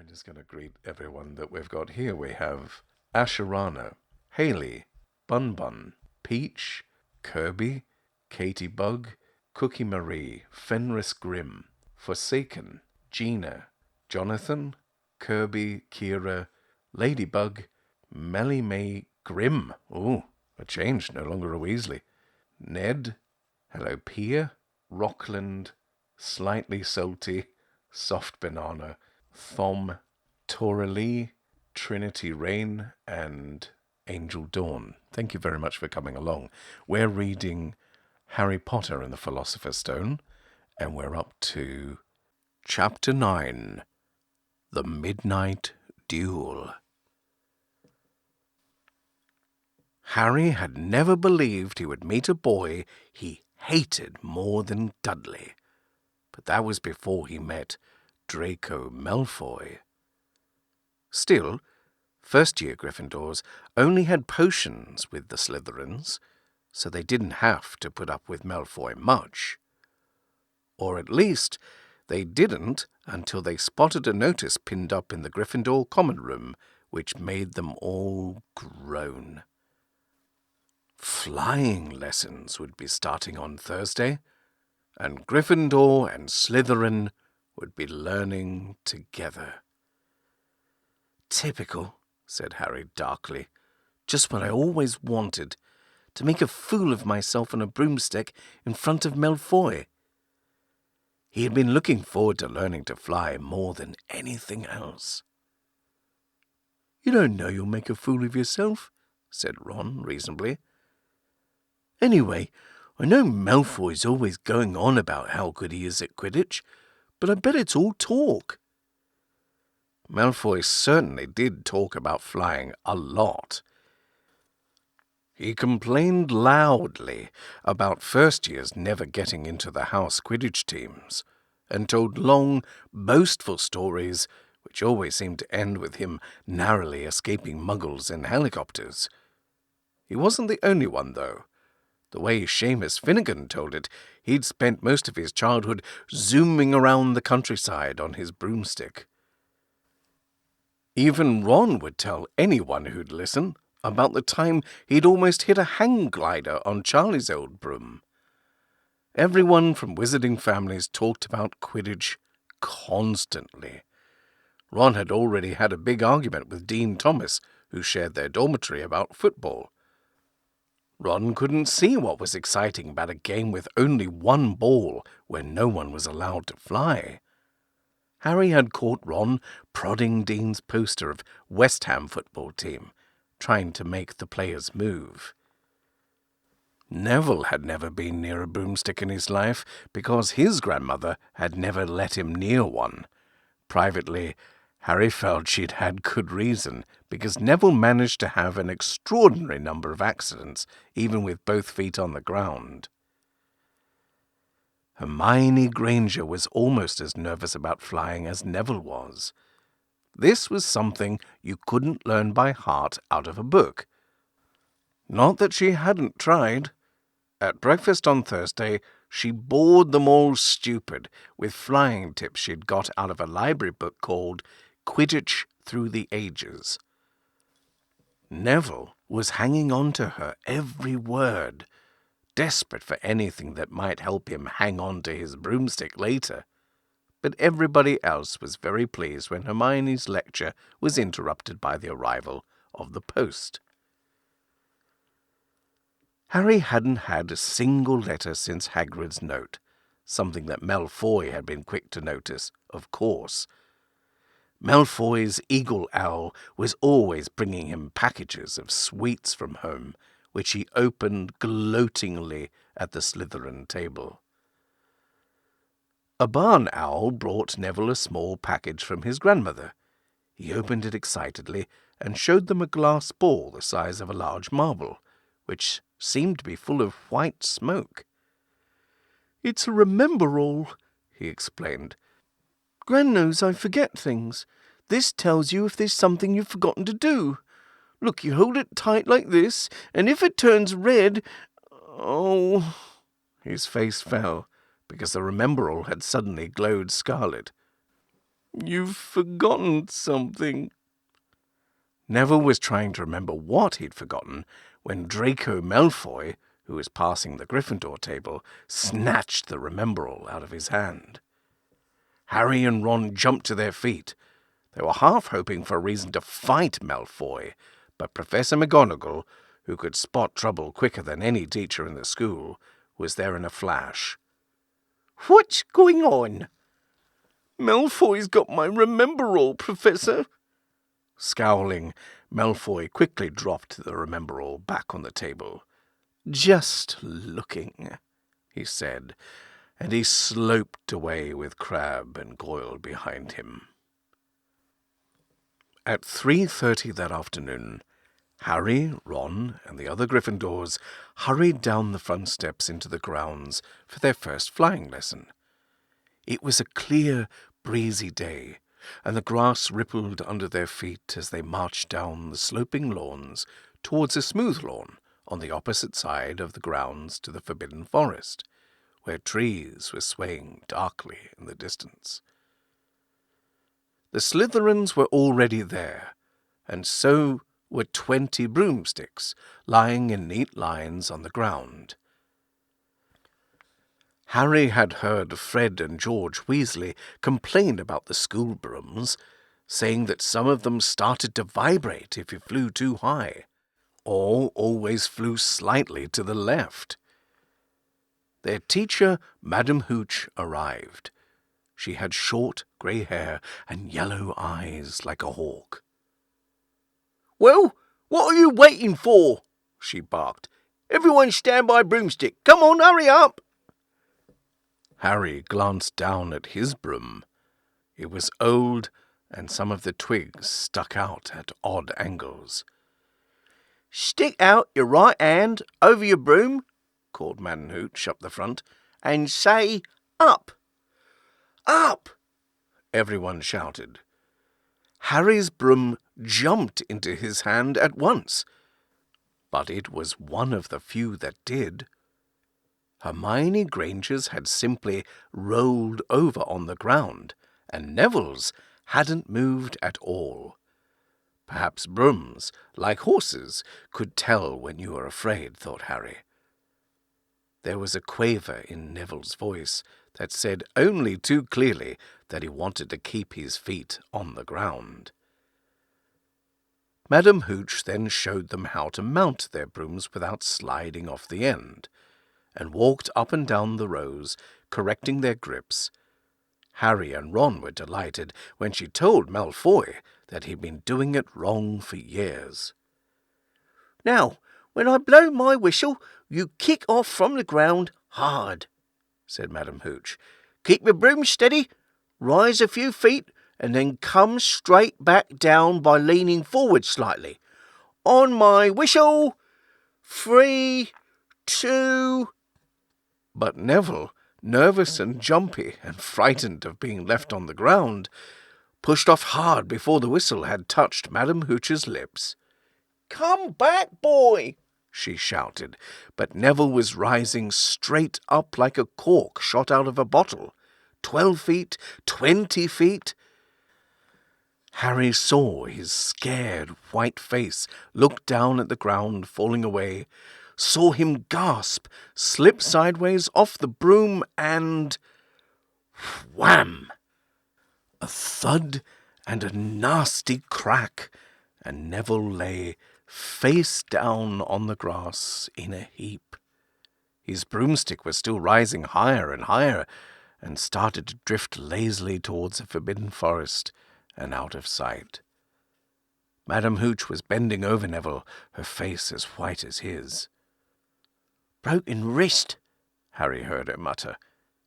I'm just going to greet everyone that we've got here. We have Asherana, Haley, Bun Bun, Peach, Kirby, Katie Bug, Cookie Marie, Fenris Grimm, Forsaken, Gina, Jonathan, Kirby, Kira, Ladybug, Melly May Grimm. Ooh, a change, no longer a Weasley. Ned, Hello Pia, Rockland, Slightly Salty, Soft Banana, Thom, Tora Lee, Trinity Rain, and Angel Dawn. Thank you very much for coming along. We're reading Harry Potter and the Philosopher's Stone, and we're up to Chapter 9, The Midnight Duel. Harry had never believed he would meet a boy he hated more than Dudley, but that was before he met Draco Malfoy. Still, first-year Gryffindors only had potions with the Slytherins, so they didn't have to put up with Malfoy much. Or at least, they didn't until they spotted a notice pinned up in the Gryffindor common room, which made them all groan. Flying lessons would be starting on Thursday, and Gryffindor and Slytherin would be learning together. "Typical," said Harry darkly. "Just what I always wanted, to make a fool of myself on a broomstick in front of Malfoy." He had been looking forward to learning to fly more than anything else. "You don't know you'll make a fool of yourself," said Ron reasonably. "Anyway, I know Malfoy's always going on about how good he is at Quidditch, but I bet it's all talk." Malfoy certainly did talk about flying a lot. He complained loudly about first years never getting into the house Quidditch teams, and told long, boastful stories which always seemed to end with him narrowly escaping muggles in helicopters. He wasn't the only one, though. The way Seamus Finnegan told it, he'd spent most of his childhood zooming around the countryside on his broomstick. Even Ron would tell anyone who'd listen about the time he'd almost hit a hang glider on Charlie's old broom. Everyone from wizarding families talked about Quidditch constantly. Ron had already had a big argument with Dean Thomas, who shared their dormitory, about football. Ron couldn't see what was exciting about a game with only one ball when no one was allowed to fly. Harry had caught Ron prodding Dean's poster of West Ham football team, trying to make the players move. Neville had never been near a broomstick in his life because his grandmother had never let him near one. Privately, Harry felt she'd had good reason, because Neville managed to have an extraordinary number of accidents, even with both feet on the ground. Hermione Granger was almost as nervous about flying as Neville was. This was something you couldn't learn by heart out of a book. Not that she hadn't tried. At breakfast on Thursday, she bored them all stupid with flying tips she'd got out of a library book called Quidditch Through the Ages. Neville was hanging on to her every word, desperate for anything that might help him hang on to his broomstick later. But everybody else was very pleased when Hermione's lecture was interrupted by the arrival of the post. Harry hadn't had a single letter since Hagrid's note, something that Malfoy had been quick to notice, of course. Malfoy's eagle owl was always bringing him packages of sweets from home, which he opened gloatingly at the Slytherin table. A barn owl brought Neville a small package from his grandmother. He opened it excitedly and showed them a glass ball the size of a large marble, which seemed to be full of white smoke. "It's a remember-all," he explained. "Gran knows I forget things. This tells you if there's something you've forgotten to do. Look, you hold it tight like this, and if it turns red— Oh—" His face fell, because the remember-all had suddenly glowed scarlet. You've forgotten something. Neville was trying to remember what he'd forgotten when Draco Malfoy, who was passing the Gryffindor table, snatched the Remembrall out of his hand. Harry and Ron jumped to their feet. They were half hoping for a reason to fight Malfoy, but Professor McGonagall, who could spot trouble quicker than any teacher in the school, was there in a flash. "What's going on?" "Malfoy's got my Remembrall, Professor." Scowling, Malfoy quickly dropped the Remembrall back on the table. "Just looking," he said, and he sloped away with Crabbe and Goyle behind him. At 3:30 that afternoon, Harry, Ron, and the other Gryffindors hurried down the front steps into the grounds for their first flying lesson. It was a clear, breezy day, and the grass rippled under their feet as they marched down the sloping lawns towards a smooth lawn on the opposite side of the grounds to the Forbidden Forest, where trees were swaying darkly in the distance. The Slytherins were already there, and so were 20 broomsticks lying in neat lines on the ground. Harry had heard Fred and George Weasley complain about the school brooms, saying that some of them started to vibrate if you flew too high, or always flew slightly to the left. Their teacher, Madame Hooch, arrived. She had short grey hair and yellow eyes like a hawk. "Well, what are you waiting for?" she barked. "Everyone stand by broomstick. Come on, hurry up." Harry glanced down at his broom. It was old, and some of the twigs stuck out at odd angles. "Stick out your right hand over your broom," called Madame Hooch up the front, "and say up." "Up!" everyone shouted. Harry's broom jumped into his hand at once, but it was one of the few that did. Hermione Granger's had simply rolled over on the ground, and Neville's hadn't moved at all. Perhaps brooms, like horses, could tell when you were afraid, thought Harry. There was a quaver in Neville's voice that said only too clearly that he wanted to keep his feet on the ground. Madame Hooch then showed them how to mount their brooms without sliding off the end, and walked up and down the rows, correcting their grips. Harry and Ron were delighted when she told Malfoy that he'd been doing it wrong for years. "Now, when I blow my whistle, you kick off from the ground hard," said Madame Hooch. "Keep your broom steady, rise a few feet, and then come straight back down by leaning forward slightly. On my whistle, 3, 2... But Neville, nervous and jumpy and frightened of being left on the ground, pushed off hard before the whistle had touched Madame Hooch's lips. "Come back, boy!" she shouted, but Neville was rising straight up like a cork shot out of a bottle. 12 feet, 20 feet. Harry saw his scared white face look down at the ground falling away, saw him gasp, slip sideways off the broom, and wham! A thud and a nasty crack, and Neville lay face down on the grass in a heap. His broomstick was still rising higher and higher, and started to drift lazily towards the Forbidden Forest and out of sight. Madame Hooch was bending over Neville, her face as white as his. "Broken wrist," Harry heard her mutter.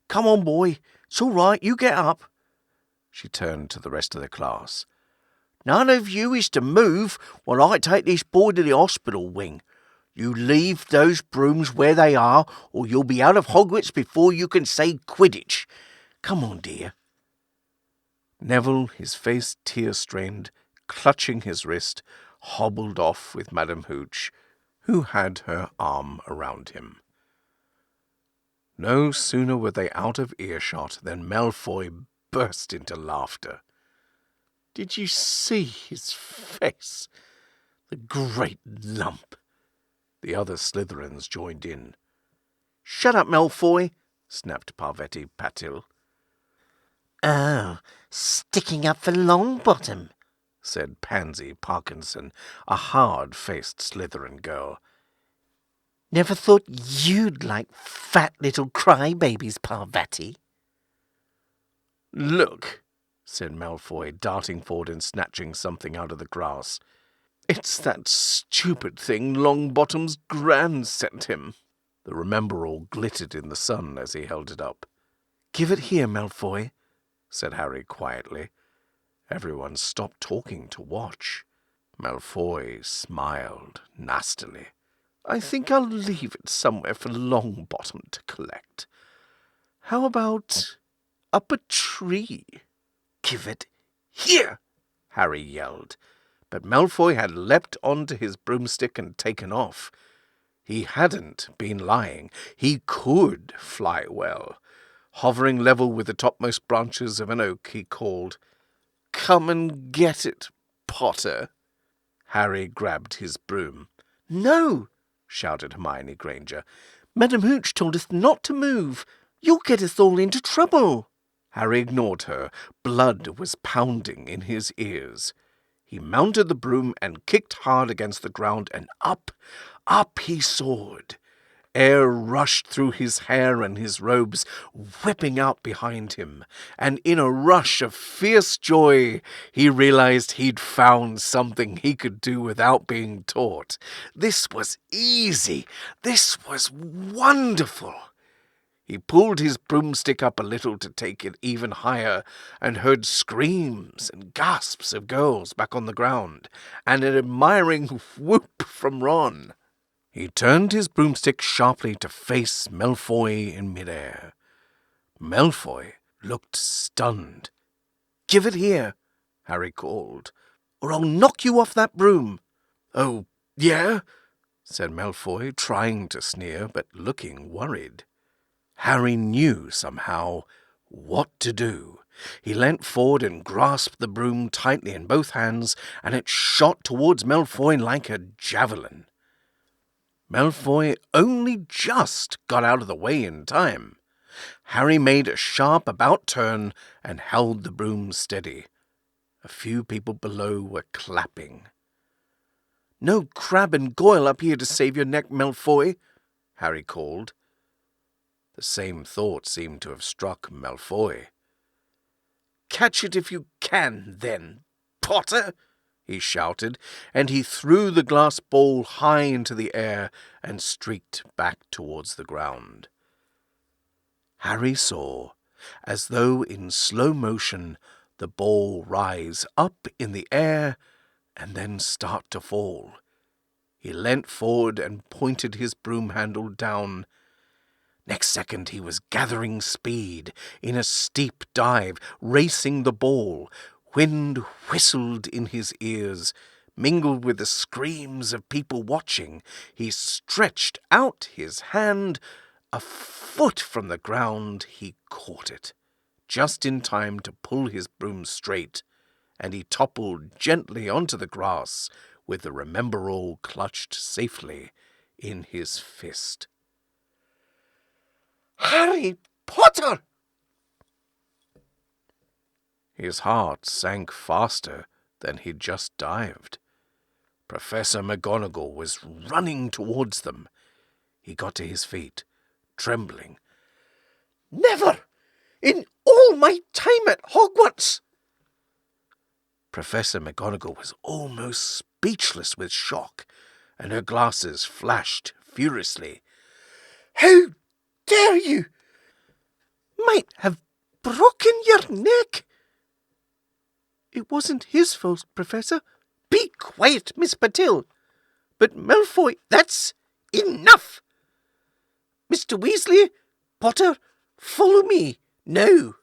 "Come on, boy. It's all right. You get up." She turned to the rest of the class. "None of you is to move while I take this boy to the hospital wing. You leave those brooms where they are, or you'll be out of Hogwarts before you can say Quidditch. Come on, dear." Neville, his face tear-strained, clutching his wrist, hobbled off with Madame Hooch, who had her arm around him. No sooner were they out of earshot than Malfoy burst into laughter. Did you see his face? The great lump. The other Slytherins joined in. "Shut up, Malfoy," snapped Parvati Patil. "Oh, sticking up for Longbottom," said Pansy Parkinson, a hard-faced Slytherin girl. "Never thought you'd like fat little crybabies, Parvati." "Look," said Malfoy, darting forward and snatching something out of the grass. "It's that stupid thing Longbottom's gran sent him." The Remember-All glittered in the sun as he held it up. "Give it here, Malfoy," said Harry quietly. Everyone stopped talking to watch. Malfoy smiled nastily. "I think I'll leave it somewhere for Longbottom to collect. How about up a tree?" "Give it here!" Harry yelled. But Malfoy had leapt onto his broomstick and taken off. He hadn't been lying. He could fly well. Hovering level with the topmost branches of an oak, he called, "Come and get it, Potter." Harry grabbed his broom. "No!" shouted Hermione Granger. "Madam Hooch told us not to move. You'll get us all into trouble." Harry ignored her. Blood was pounding in his ears. He mounted the broom and kicked hard against the ground, and up he soared. Air rushed through his hair and his robes, whipping out behind him, and in a rush of fierce joy, he realized he'd found something he could do without being taught. This was easy. This was wonderful. He pulled his broomstick up a little to take it even higher, and heard screams and gasps of girls back on the ground, and an admiring whoop from Ron. He turned his broomstick sharply to face Malfoy in midair. Malfoy looked stunned. "Give it here," Harry called, "or I'll knock you off that broom." "Oh, yeah?" said Malfoy, trying to sneer, but looking worried. Harry knew somehow what to do. He leant forward and grasped the broom tightly in both hands, and it shot towards Malfoy like a javelin. Malfoy only just got out of the way in time. Harry made a sharp about-turn and held the broom steady. A few people below were clapping. "No Crabbe and Goyle up here to save your neck, Malfoy," Harry called. The same thought seemed to have struck Malfoy. "Catch it if you can, then, Potter!" he shouted, and he threw the glass ball high into the air and streaked back towards the ground. Harry saw, as though in slow motion, the ball rise up in the air and then start to fall. He leant forward and pointed his broom handle down. Next second he was gathering speed in a steep dive, racing the ball. Wind whistled in his ears, mingled with the screams of people watching. He stretched out his hand. A foot from the ground he caught it, just in time to pull his broom straight, and he toppled gently onto the grass with the Remember-All clutched safely in his fist. "Harry Potter!" His heart sank faster than he'd just dived. Professor McGonagall was running towards them. He got to his feet, trembling. "Never! In all my time at Hogwarts!" Professor McGonagall was almost speechless with shock, and her glasses flashed furiously. "How dare you! Might have broken your neck." "It wasn't his fault, Professor." "Be quiet, Miss Patil." "But Malfoy, that's enough. Mr. Weasley, Potter, follow me, now."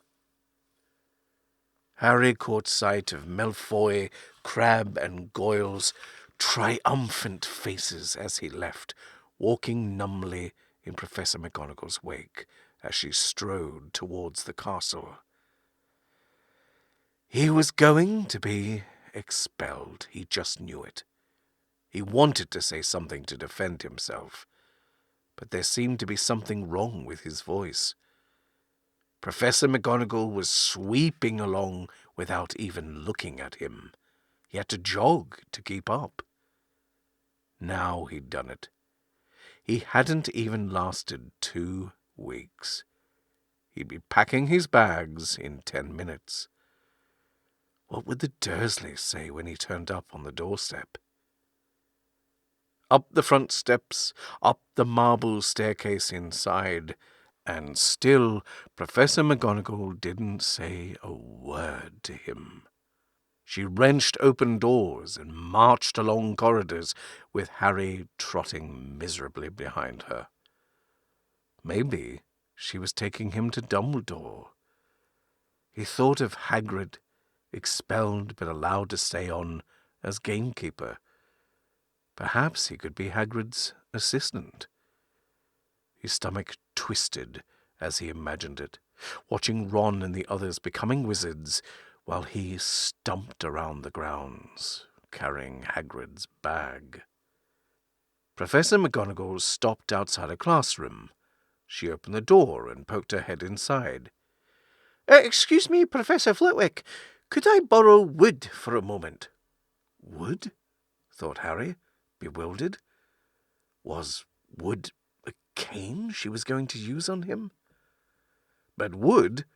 Harry caught sight of Malfoy, Crabbe, and Goyle's triumphant faces as he left, walking numbly in Professor McGonagall's wake as she strode towards the castle. He was going to be expelled. He just knew it. He wanted to say something to defend himself, but there seemed to be something wrong with his voice. Professor McGonagall was sweeping along without even looking at him. He had to jog to keep up. Now he'd done it. He hadn't even lasted 2 weeks. He'd be packing his bags in 10 minutes. What would the Dursleys say when he turned up on the doorstep? Up the front steps, up the marble staircase inside, and still Professor McGonagall didn't say a word to him. She wrenched open doors and marched along corridors with Harry trotting miserably behind her. Maybe she was taking him to Dumbledore. He thought of Hagrid, expelled but allowed to stay on as gamekeeper. Perhaps he could be Hagrid's assistant. His stomach twisted as he imagined it, watching Ron and the others becoming wizards while he stumped around the grounds, carrying Hagrid's bag. Professor McGonagall stopped outside a classroom. She opened the door and poked her head inside. Excuse me, Professor Flitwick. Could I borrow wood for a moment? Wood? Thought Harry, bewildered. Was wood a cane she was going to use on him? But wood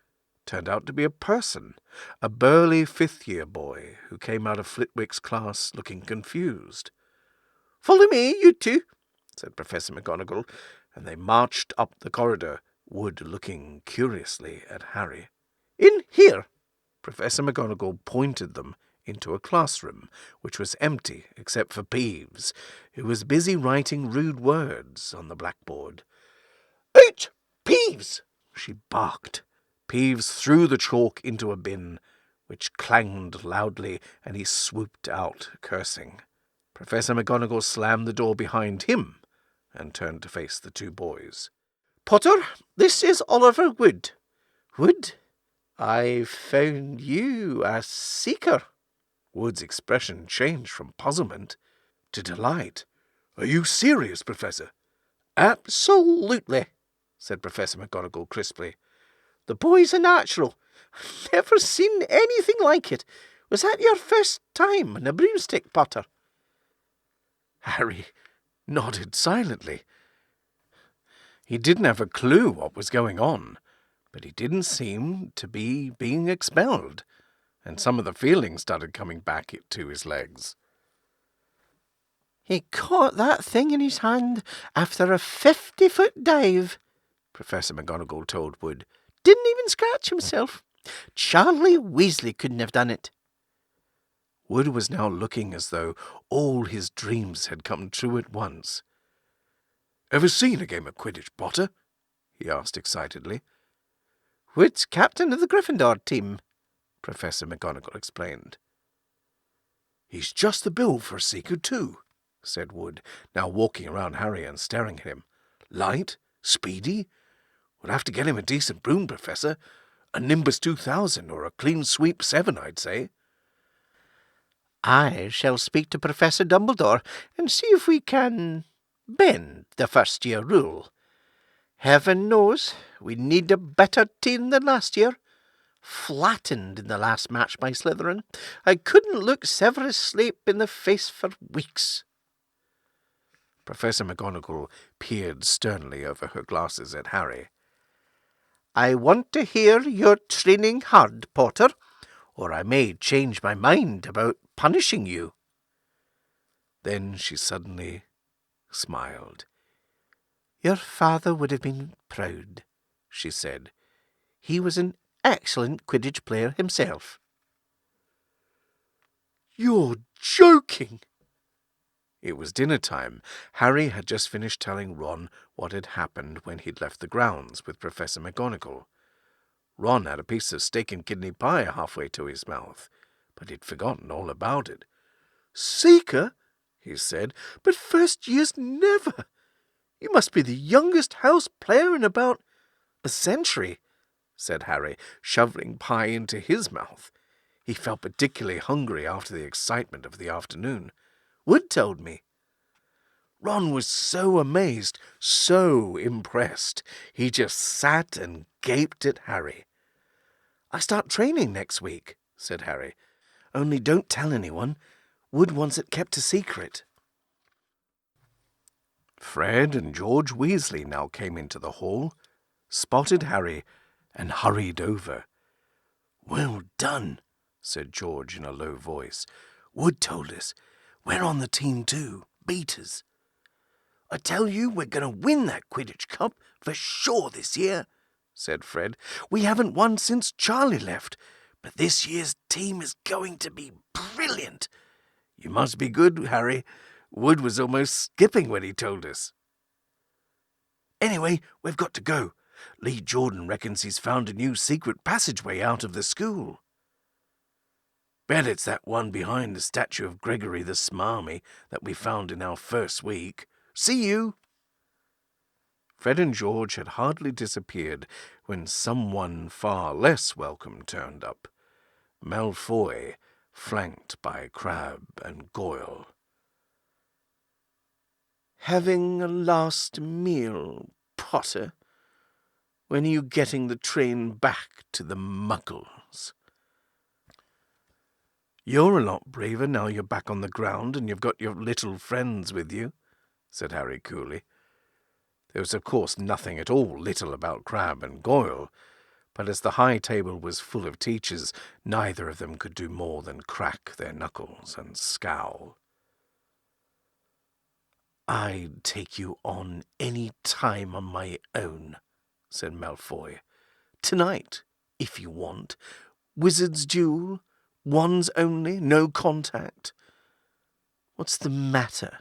turned out to be a person, a burly 5th-year boy who came out of Flitwick's class looking confused. Follow me, you two, said Professor McGonagall, and they marched up the corridor, Wood looking curiously at Harry. In here. Professor McGonagall pointed them into a classroom, which was empty except for Peeves, who was busy writing rude words on the blackboard. Out, Peeves! She barked. Peeves threw the chalk into a bin, which clanged loudly, and he swooped out, cursing. Professor McGonagall slammed the door behind him and turned to face the 2 boys. Potter, this is Oliver Wood. Wood, I've found you a seeker. Wood's expression changed from puzzlement to delight. Are you serious, Professor? Absolutely, said Professor McGonagall crisply. The boy's a natural. I've never seen anything like it. Was that your first time on a broomstick, Potter? Harry nodded silently. He didn't have a clue what was going on, but he didn't seem to be being expelled, and some of the feeling started coming back to his legs. He caught that thing in his hand after a 50-foot dive, Professor McGonagall told Wood. Didn't even scratch himself. Charlie Weasley couldn't have done it. Wood was now looking as though all his dreams had come true at once. Ever seen a game of Quidditch, Potter? He asked excitedly. Wood's captain of the Gryffindor team, Professor McGonagall explained. He's just the build for a seeker, too, said Wood, now walking around Harry and staring at him. Light, speedy. We'll have to get him a decent broom, Professor. A Nimbus 2000 or a Clean Sweep 7, I'd say. I shall speak to Professor Dumbledore and see if we can bend the first-year rule. Heaven knows we need a better team than last year. Flattened in the last match by Slytherin. I couldn't look Severus Snape in the face for weeks. Professor McGonagall peered sternly over her glasses at Harry. I want to hear you're training hard, Potter, or I may change my mind about punishing you. Then she suddenly smiled. Your father would have been proud, she said. He was an excellent Quidditch player himself. You're joking! It was dinner time. Harry had just finished telling Ron what had happened when he'd left the grounds with Professor McGonagall. Ron had a piece of steak and kidney pie halfway to his mouth, but he'd forgotten all about it. Seeker, he said, but first years never. You must be the youngest house player in about a century, said Harry, shoveling pie into his mouth. He felt particularly hungry after the excitement of the afternoon. Wood told me. Ron was so amazed, so impressed, he just sat and gaped at Harry. I start training next week, said Harry. Only don't tell anyone. Wood wants it kept a secret. Fred and George Weasley now came into the hall, spotted Harry, and hurried over. Well done, said George in a low voice. Wood told us. We're on the team too, beaters. I tell you, we're going to win that Quidditch Cup for sure this year, said Fred. We haven't won since Charlie left, but this year's team is going to be brilliant. You must be good, Harry. Wood was almost skipping when he told us. Anyway, we've got to go. Lee Jordan reckons he's found a new secret passageway out of the school. Bet it's that one behind the statue of Gregory the Smarmy that we found in our first week. See you! Fred and George had hardly disappeared when someone far less welcome turned up. Malfoy, flanked by Crabbe and Goyle. Having a last meal, Potter? When are you getting the train back to the Muggles? You're a lot braver now you're back on the ground and you've got your little friends with you, said Harry coolly. There was, of course, nothing at all little about Crabbe and Goyle, but as the high table was full of teachers, neither of them could do more than crack their knuckles and scowl. I'd take you on any time on my own, said Malfoy. Tonight, if you want. Wizard's duel? Wands only? No contact? What's the matter?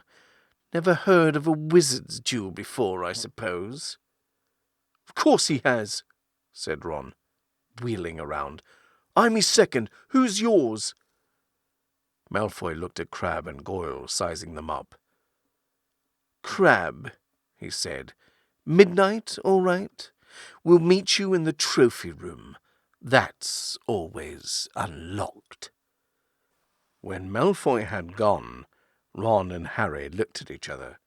Never heard of a wizard's duel before, I suppose? Of course he has, said Ron, wheeling around. I'm his second. Who's yours? Malfoy looked at Crabbe and Goyle, sizing them up. Crabbe, he said. Midnight, all right? We'll meet you in the trophy room. That's always unlocked. When Malfoy had gone, Ron and Harry looked at each other.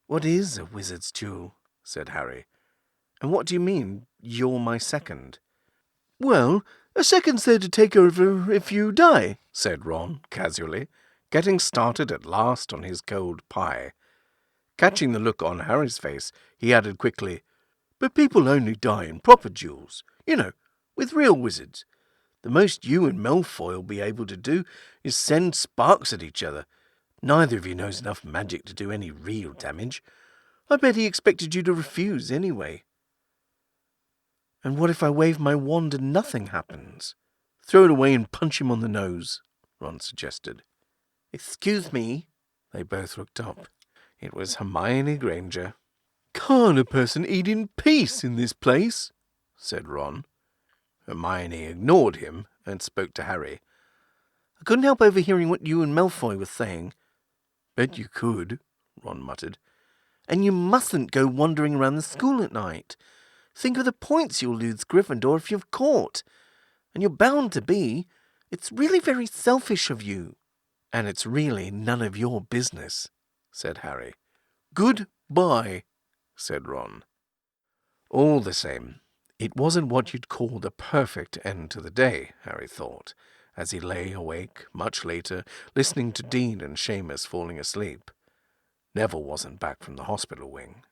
What is a wizard's duel? Said Harry. And what do you mean, you're my second? Well, a second's there to take over if you die, said Ron, casually, getting started at last on his cold pie. Catching the look on Harry's face, he added quickly, But people only die in proper duels, you know, with real wizards. The most you and Malfoy will be able to do is send sparks at each other. Neither of you knows enough magic to do any real damage. I bet he expected you to refuse anyway. And what if I wave my wand and nothing happens? Throw it away and punch him on the nose, Ron suggested. Excuse me? They both looked up. It was Hermione Granger. Can't a person eat in peace in this place? Said Ron. Hermione ignored him and spoke to Harry. I couldn't help overhearing what you and Malfoy were saying. Bet you could, Ron muttered. And you mustn't go wandering around the school at night. Think of the points you'll lose Gryffindor if you're caught. And you're bound to be. It's really very selfish of you. And it's really none of your business, said Harry. Goodbye, said Ron. All the same, it wasn't what you'd call the perfect end to the day, Harry thought, as he lay awake much later, listening to Dean and Seamus falling asleep. Neville wasn't back from the hospital wing.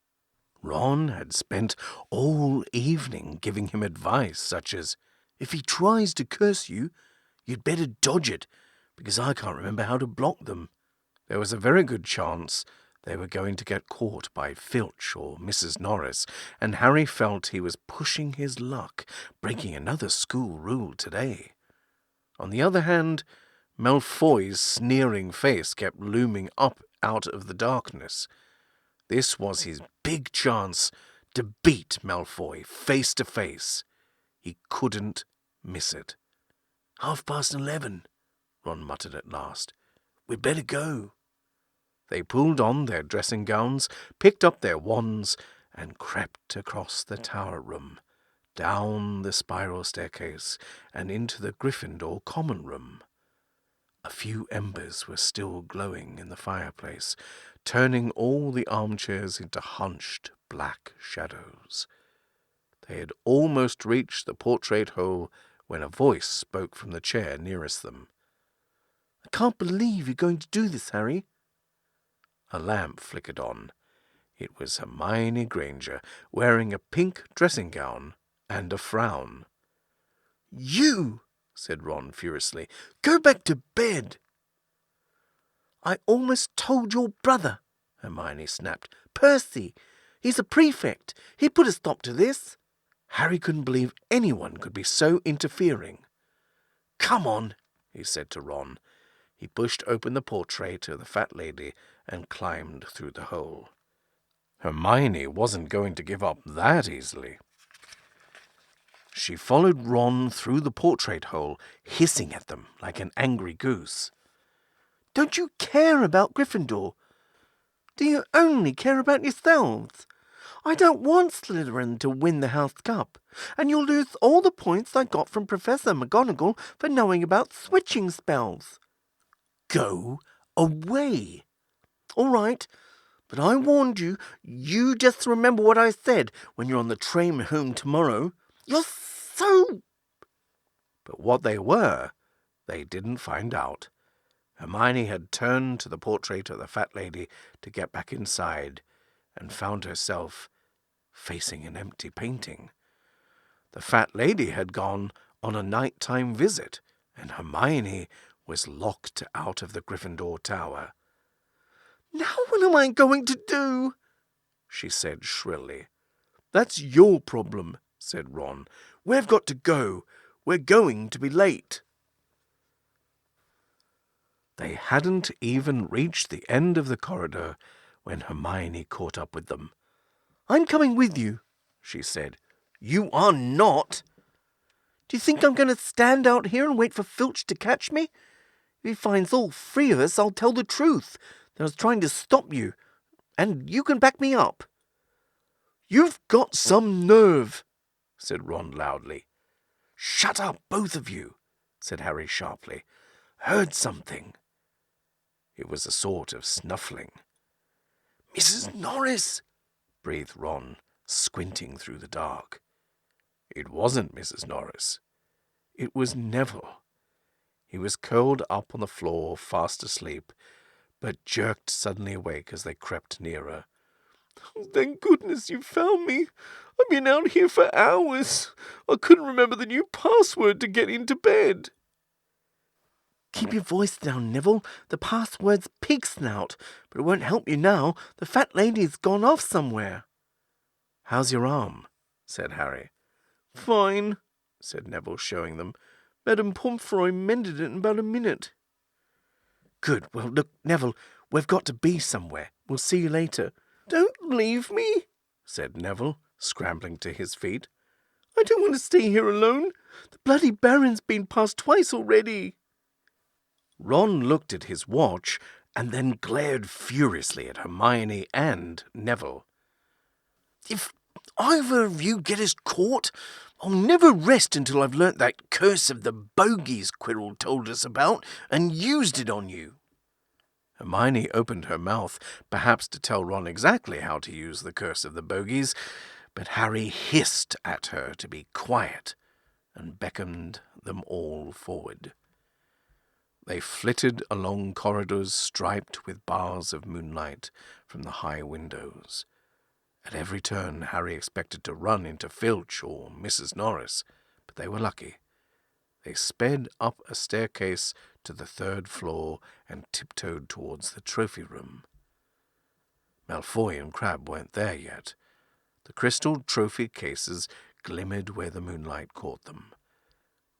Ron had spent all evening giving him advice such as, if he tries to curse you, you'd better dodge it, because I can't remember how to block them. There was a very good chance they were going to get caught by Filch or Mrs. Norris, and Harry felt he was pushing his luck, breaking another school rule today. On the other hand, Malfoy's sneering face kept looming up out of the darkness. This was his big chance to beat Malfoy face to face. He couldn't miss it. 11:30, Ron muttered at last. We'd better go. They pulled on their dressing gowns, picked up their wands, and crept across the tower room, down the spiral staircase and into the Gryffindor common room. A few embers were still glowing in the fireplace, turning all the armchairs into hunched black shadows. They had almost reached the portrait hole when a voice spoke from the chair nearest them. "I can't believe you're going to do this, Harry." A lamp flickered on. It was Hermione Granger, wearing a pink dressing gown and a frown. "You!" said Ron furiously. "Go back to bed." "I almost told your brother," Hermione snapped. "Percy! He's a prefect. He put a stop to this." Harry couldn't believe anyone could be so interfering. "Come on," he said to Ron. He pushed open the portrait of the fat lady and climbed through the hole. Hermione wasn't going to give up that easily. She followed Ron through the portrait hole, hissing at them like an angry goose. "Don't you care about Gryffindor? Do you only care about yourselves? I don't want Slytherin to win the House Cup, and you'll lose all the points I got from Professor McGonagall for knowing about switching spells. Go away. All right, but I warned you. You just remember what I said when you're on the train home tomorrow. You're so..." But what they were, they didn't find out. Hermione had turned to the portrait of the fat lady to get back inside and found herself facing an empty painting. The fat lady had gone on a nighttime visit, and Hermione was locked out of the Gryffindor Tower. "Now what am I going to do?" she said shrilly. "That's your problem," said Ron. "We've got to go. We're going to be late." They hadn't even reached the end of the corridor when Hermione caught up with them. "I'm coming with you," she said. "You are not." "Do you think I'm going to stand out here and wait for Filch to catch me? If he finds all three of us, I'll tell the truth, that I was trying to stop you, and you can back me up." "You've got some nerve," said Ron loudly. "Shut up, both of you," said Harry sharply. "Heard something." It was a sort of snuffling. "Mrs. Norris!" breathed Ron, squinting through the dark. It wasn't Mrs. Norris. It was Neville. He was curled up on the floor, fast asleep, but jerked suddenly awake as they crept nearer. "Thank goodness you found me. I've been out here for hours. I couldn't remember the new password to get into bed." "Keep your voice down, Neville. The password's pig snout, but it won't help you now. The fat lady's gone off somewhere." "How's your arm?" said Harry. "Fine," said Neville, showing them. "Madame Pomfroy mended it in about a minute." "Good. Well, look, Neville, we've got to be somewhere. We'll see you later." "Don't leave me," said Neville, scrambling to his feet. "I don't want to stay here alone. The bloody Baron's been past twice already." Ron looked at his watch and then glared furiously at Hermione and Neville. "If either of you get us caught, I'll never rest until I've learnt that curse of the bogies Quirrell told us about and used it on you." Hermione opened her mouth, perhaps to tell Ron exactly how to use the curse of the bogies, but Harry hissed at her to be quiet and beckoned them all forward. They flitted along corridors striped with bars of moonlight from the high windows. At every turn, Harry expected to run into Filch or Mrs. Norris, but they were lucky. They sped up a staircase to the third floor and tiptoed towards the trophy room. Malfoy and Crabbe weren't there yet. The crystal trophy cases glimmered where the moonlight caught them.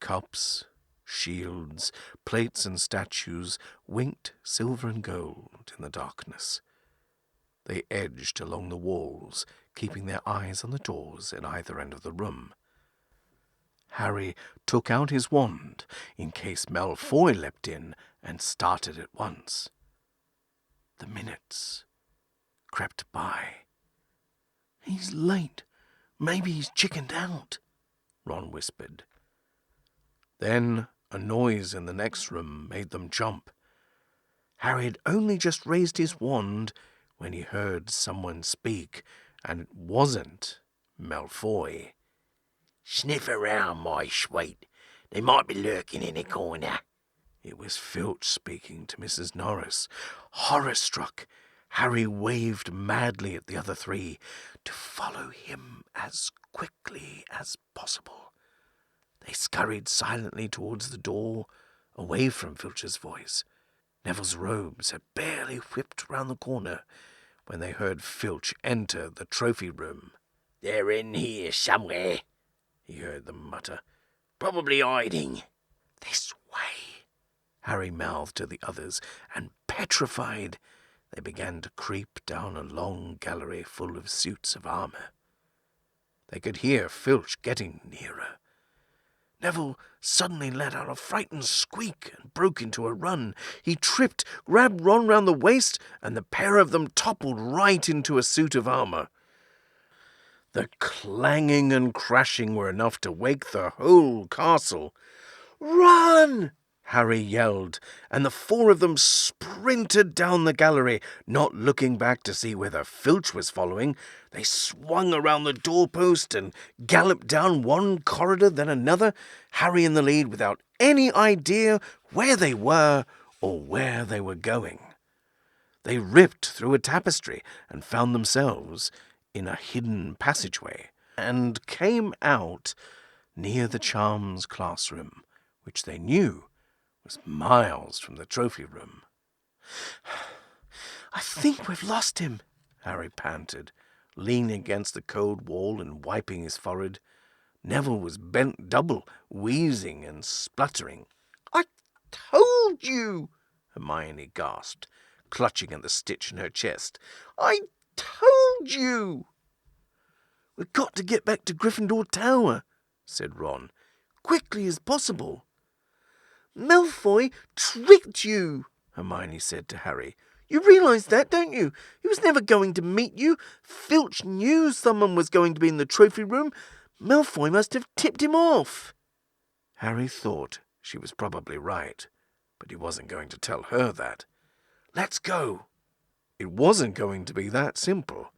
Cups, shields, plates and statues winked silver and gold in the darkness. They edged along the walls, keeping their eyes on the doors at either end of the room. Harry took out his wand in case Malfoy leapt in and started at once. The minutes crept by. "He's late. Maybe he's chickened out," Ron whispered. Then a noise in the next room made them jump. Harry had only just raised his wand when he heard someone speak, and it wasn't Malfoy. Sniff around, my sweet. They might be lurking in a corner. It was Filch speaking to Mrs. Norris. Horror-struck, Harry waved madly at the other three to follow him as quickly as possible. They scurried silently towards the door, away from Filch's voice. Neville's robes had barely whipped round the corner when they heard Filch enter the trophy room. They're in here somewhere, he heard them mutter. Probably hiding. This way, Harry mouthed to the others, and petrified, they began to creep down a long gallery full of suits of armour. They could hear Filch getting nearer. Neville suddenly let out a frightened squeak and broke into a run. He tripped, grabbed Ron round the waist, and the pair of them toppled right into a suit of armour. The clanging and crashing were enough to wake the whole castle. "Run!" Harry yelled, and the four of them sprinted down the gallery, not looking back to see whether Filch was following. They swung around the doorpost and galloped down one corridor, then another, Harry in the lead without any idea where they were or where they were going. They ripped through a tapestry and found themselves in a hidden passageway, and came out near the Charms classroom, which they knew was miles from the trophy room. "I think we've lost him," Harry panted, leaning against the cold wall and wiping his forehead. Neville was bent double, wheezing and spluttering. "I told you," Hermione gasped, clutching at the stitch in her chest. "I told you." "We've got to get back to Gryffindor Tower," said Ron, "quickly as possible." "Malfoy tricked you," Hermione said to Harry. "You realise that, don't you? He was never going to meet you. Filch knew someone was going to be in the trophy room. Malfoy must have tipped him off." Harry thought she was probably right, but he wasn't going to tell her that. "Let's go." It wasn't going to be that simple.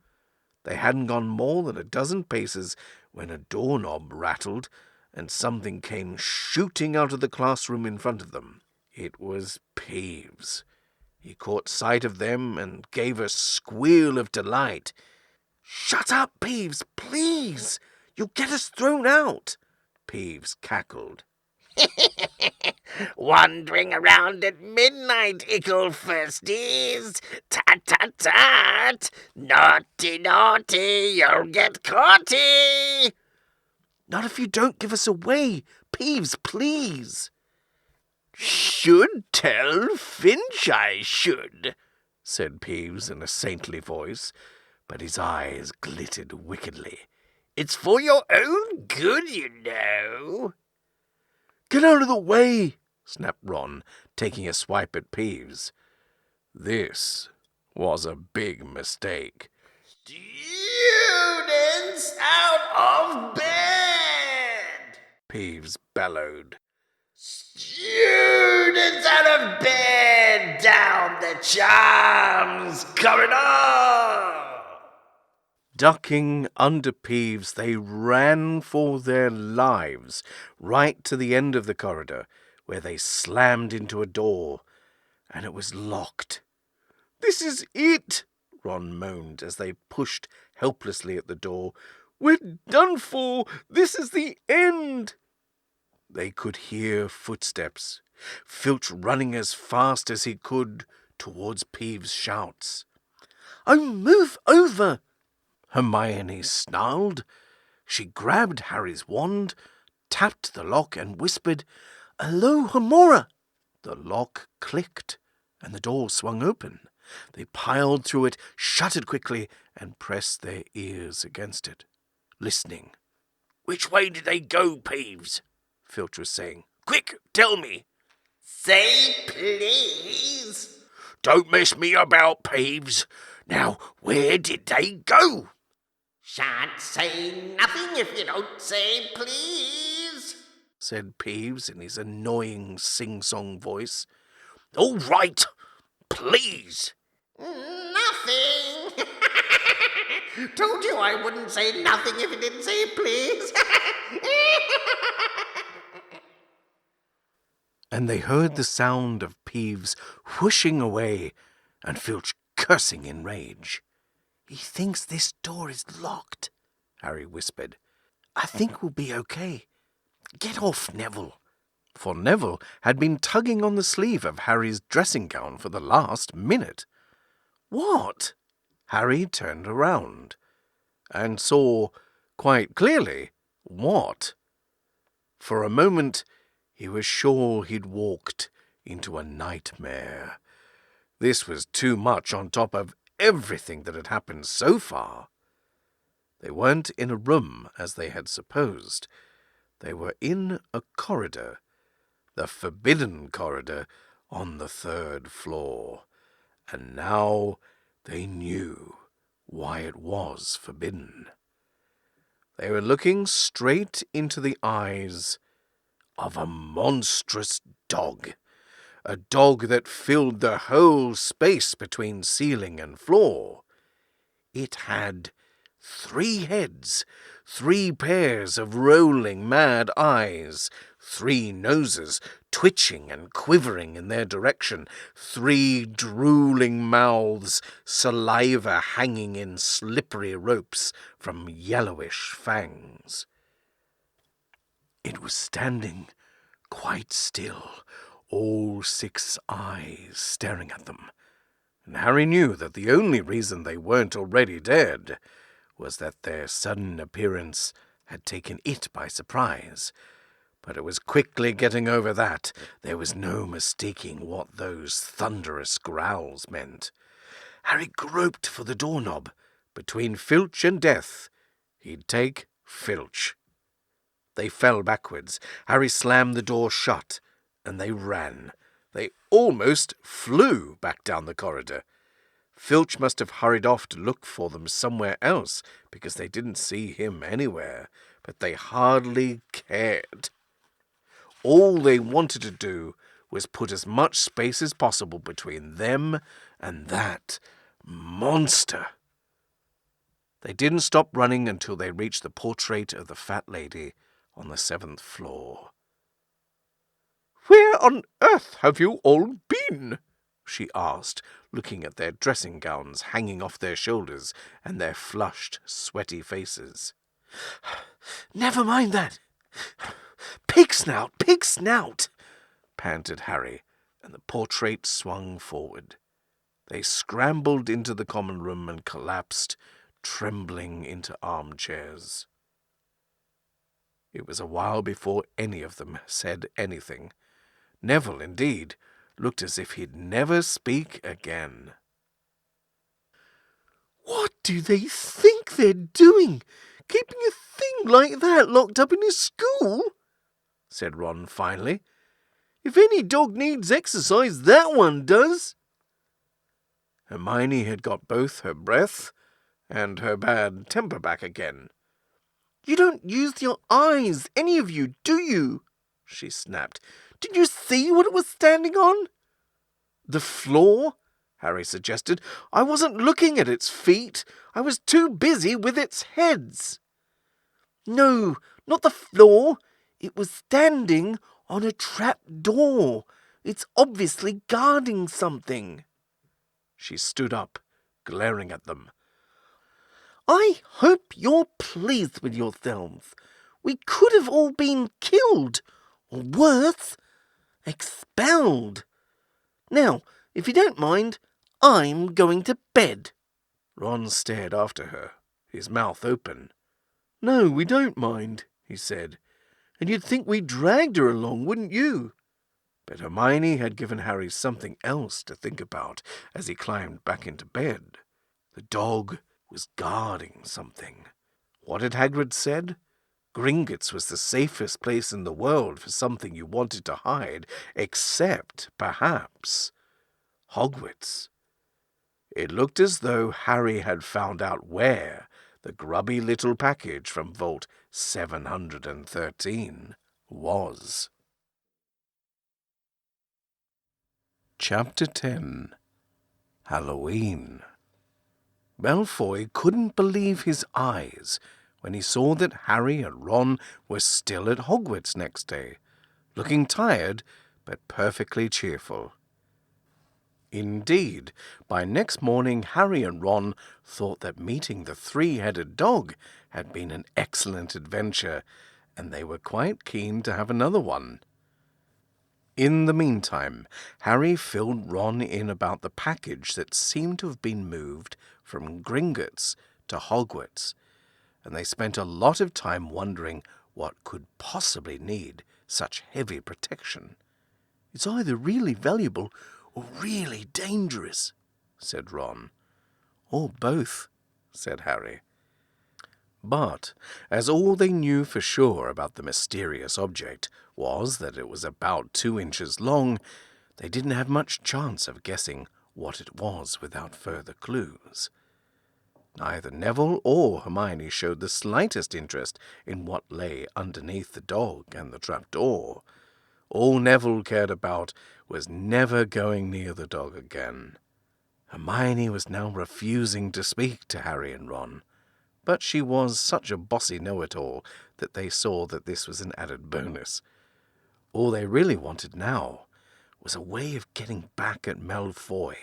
They hadn't gone more than a dozen paces when a doorknob rattled, and something came shooting out of the classroom in front of them. It was Peeves. He caught sight of them and gave a squeal of delight. "Shut up, Peeves, please! You'll get us thrown out!" Peeves cackled. Wandering around at midnight, ickle firsties. Tat, tat, tat. Naughty, naughty, you'll get caughty. "Not if you don't give us away! Peeves, please!" "Should tell Finch I should," said Peeves in a saintly voice, but his eyes glittered wickedly. "It's for your own good, you know." "Get out of the way!" snapped Ron, taking a swipe at Peeves. This was a big mistake. "Students out of bed!" Peeves bellowed. "Students out of bed! Down the Charms corridor!" Ducking under Peeves, they ran for their lives right to the end of the corridor, where they slammed into a door, and it was locked. "This is it," Ron moaned as they pushed helplessly at the door. "We're done for. This is the end." They could hear footsteps, Filch running as fast as he could towards Peeves' shouts. "Oh, move over!" Hermione snarled. She grabbed Harry's wand, tapped the lock, and whispered, "Alohomora!" The lock clicked, and the door swung open. They piled through it, shut it quickly, and pressed their ears against it, listening. "Which way did they go, Peeves?" Filch was saying. "Quick, tell me." "Say please." "Don't mess me about, Peeves. Now, where did they go?" "Shan't say nothing if you don't say please," said Peeves in his annoying sing-song voice. All right, please. "Nothing." "Told you I wouldn't say nothing if you didn't say please." And they heard the sound of Peeves whooshing away and Filch cursing in rage. "He thinks this door is locked," Harry whispered. "I think we'll be okay. Get off, Neville." For Neville had been tugging on the sleeve of Harry's dressing gown for the last minute. What? Harry turned around and saw quite clearly what. For a moment he was sure he'd walked into a nightmare. This was too much on top of everything that had happened so far. They weren't in a room as they had supposed. They were in a corridor, the forbidden corridor on the 3rd floor. And now they knew why it was forbidden. They were looking straight into the eyes of a monstrous dog, a dog that filled the whole space between ceiling and floor. It had 3 heads, 3 pairs of rolling mad eyes, 3 noses twitching and quivering in their direction, 3 drooling mouths, saliva hanging in slippery ropes from yellowish fangs. It was standing quite still, all 6 eyes staring at them. And Harry knew that the only reason they weren't already dead was that their sudden appearance had taken it by surprise. But it was quickly getting over that. There was no mistaking what those thunderous growls meant. Harry groped for the doorknob. Between Filch and death, he'd take Filch. They fell backwards. Harry slammed the door shut, and they ran. They almost flew back down the corridor. Filch must have hurried off to look for them somewhere else, because they didn't see him anywhere, but they hardly cared. All they wanted to do was put as much space as possible between them and that monster. They didn't stop running until they reached the portrait of the fat lady on the 7th floor. "Where on earth have you all been?" she asked, looking at their dressing gowns hanging off their shoulders and their flushed, sweaty faces. "Never mind that. Pig snout, panted Harry, and the portrait swung forward. They scrambled into the common room and collapsed, trembling into armchairs. It was a while before any of them said anything. Neville, indeed, looked as if he'd never speak again. "What do they think they're doing, keeping a thing like that locked up in a school?" said Ron finally. "If any dog needs exercise, that one does." Hermione had got both her breath and her bad temper back again. "You don't use your eyes, any of you, do you?" she snapped. "Did you see what it was standing on?" "The floor?" Harry suggested. "I wasn't looking at its feet. I was too busy with its heads." "No, not the floor. It was standing on a trap door. It's obviously guarding something." She stood up, glaring at them. "I hope you're pleased with yourselves. We could have all been killed, or worse, expelled. Now, if you don't mind, I'm going to bed." Ron stared after her, his mouth open. "No, we don't mind," he said. "And you'd think we dragged her along, wouldn't you?" But Hermione had given Harry something else to think about as he climbed back into bed. The dog was guarding something. What had Hagrid said? Gringotts was the safest place in the world for something you wanted to hide, except, perhaps, Hogwarts. It looked as though Harry had found out where the grubby little package from Vault 713 was. Chapter 10. Halloween. Malfoy couldn't believe his eyes when he saw that Harry and Ron were still at Hogwarts next day, looking tired but perfectly cheerful. Indeed, by next morning Harry and Ron thought that meeting the three-headed dog had been an excellent adventure, and they were quite keen to have another one. In the meantime, Harry filled Ron in about the package that seemed to have been moved from Gringotts to Hogwarts, and they spent a lot of time wondering what could possibly need such heavy protection. "It's either really valuable or really dangerous," said Ron. "Or both," said Harry. But, as all they knew for sure about the mysterious object was that it was about 2 inches long, they didn't have much chance of guessing what it was without further clues. Neither Neville or Hermione showed the slightest interest in what lay underneath the dog and the trapdoor. All Neville cared about was never going near the dog again. Hermione was now refusing to speak to Harry and Ron, but she was such a bossy know-it-all that they saw that this was an added bonus. All they really wanted now was a way of getting back at Malfoy,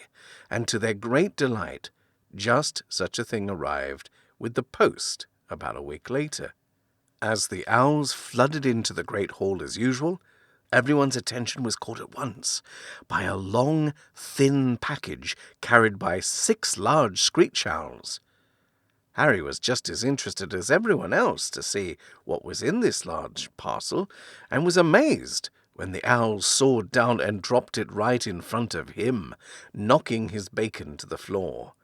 and to their great delight, just such a thing arrived with the post about a week later. As the owls flooded into the great hall as usual, everyone's attention was caught at once by a long, thin package carried by 6 large screech owls. Harry was just as interested as everyone else to see what was in this large parcel, and was amazed when the owls soared down and dropped it right in front of him, knocking his bacon to the floor.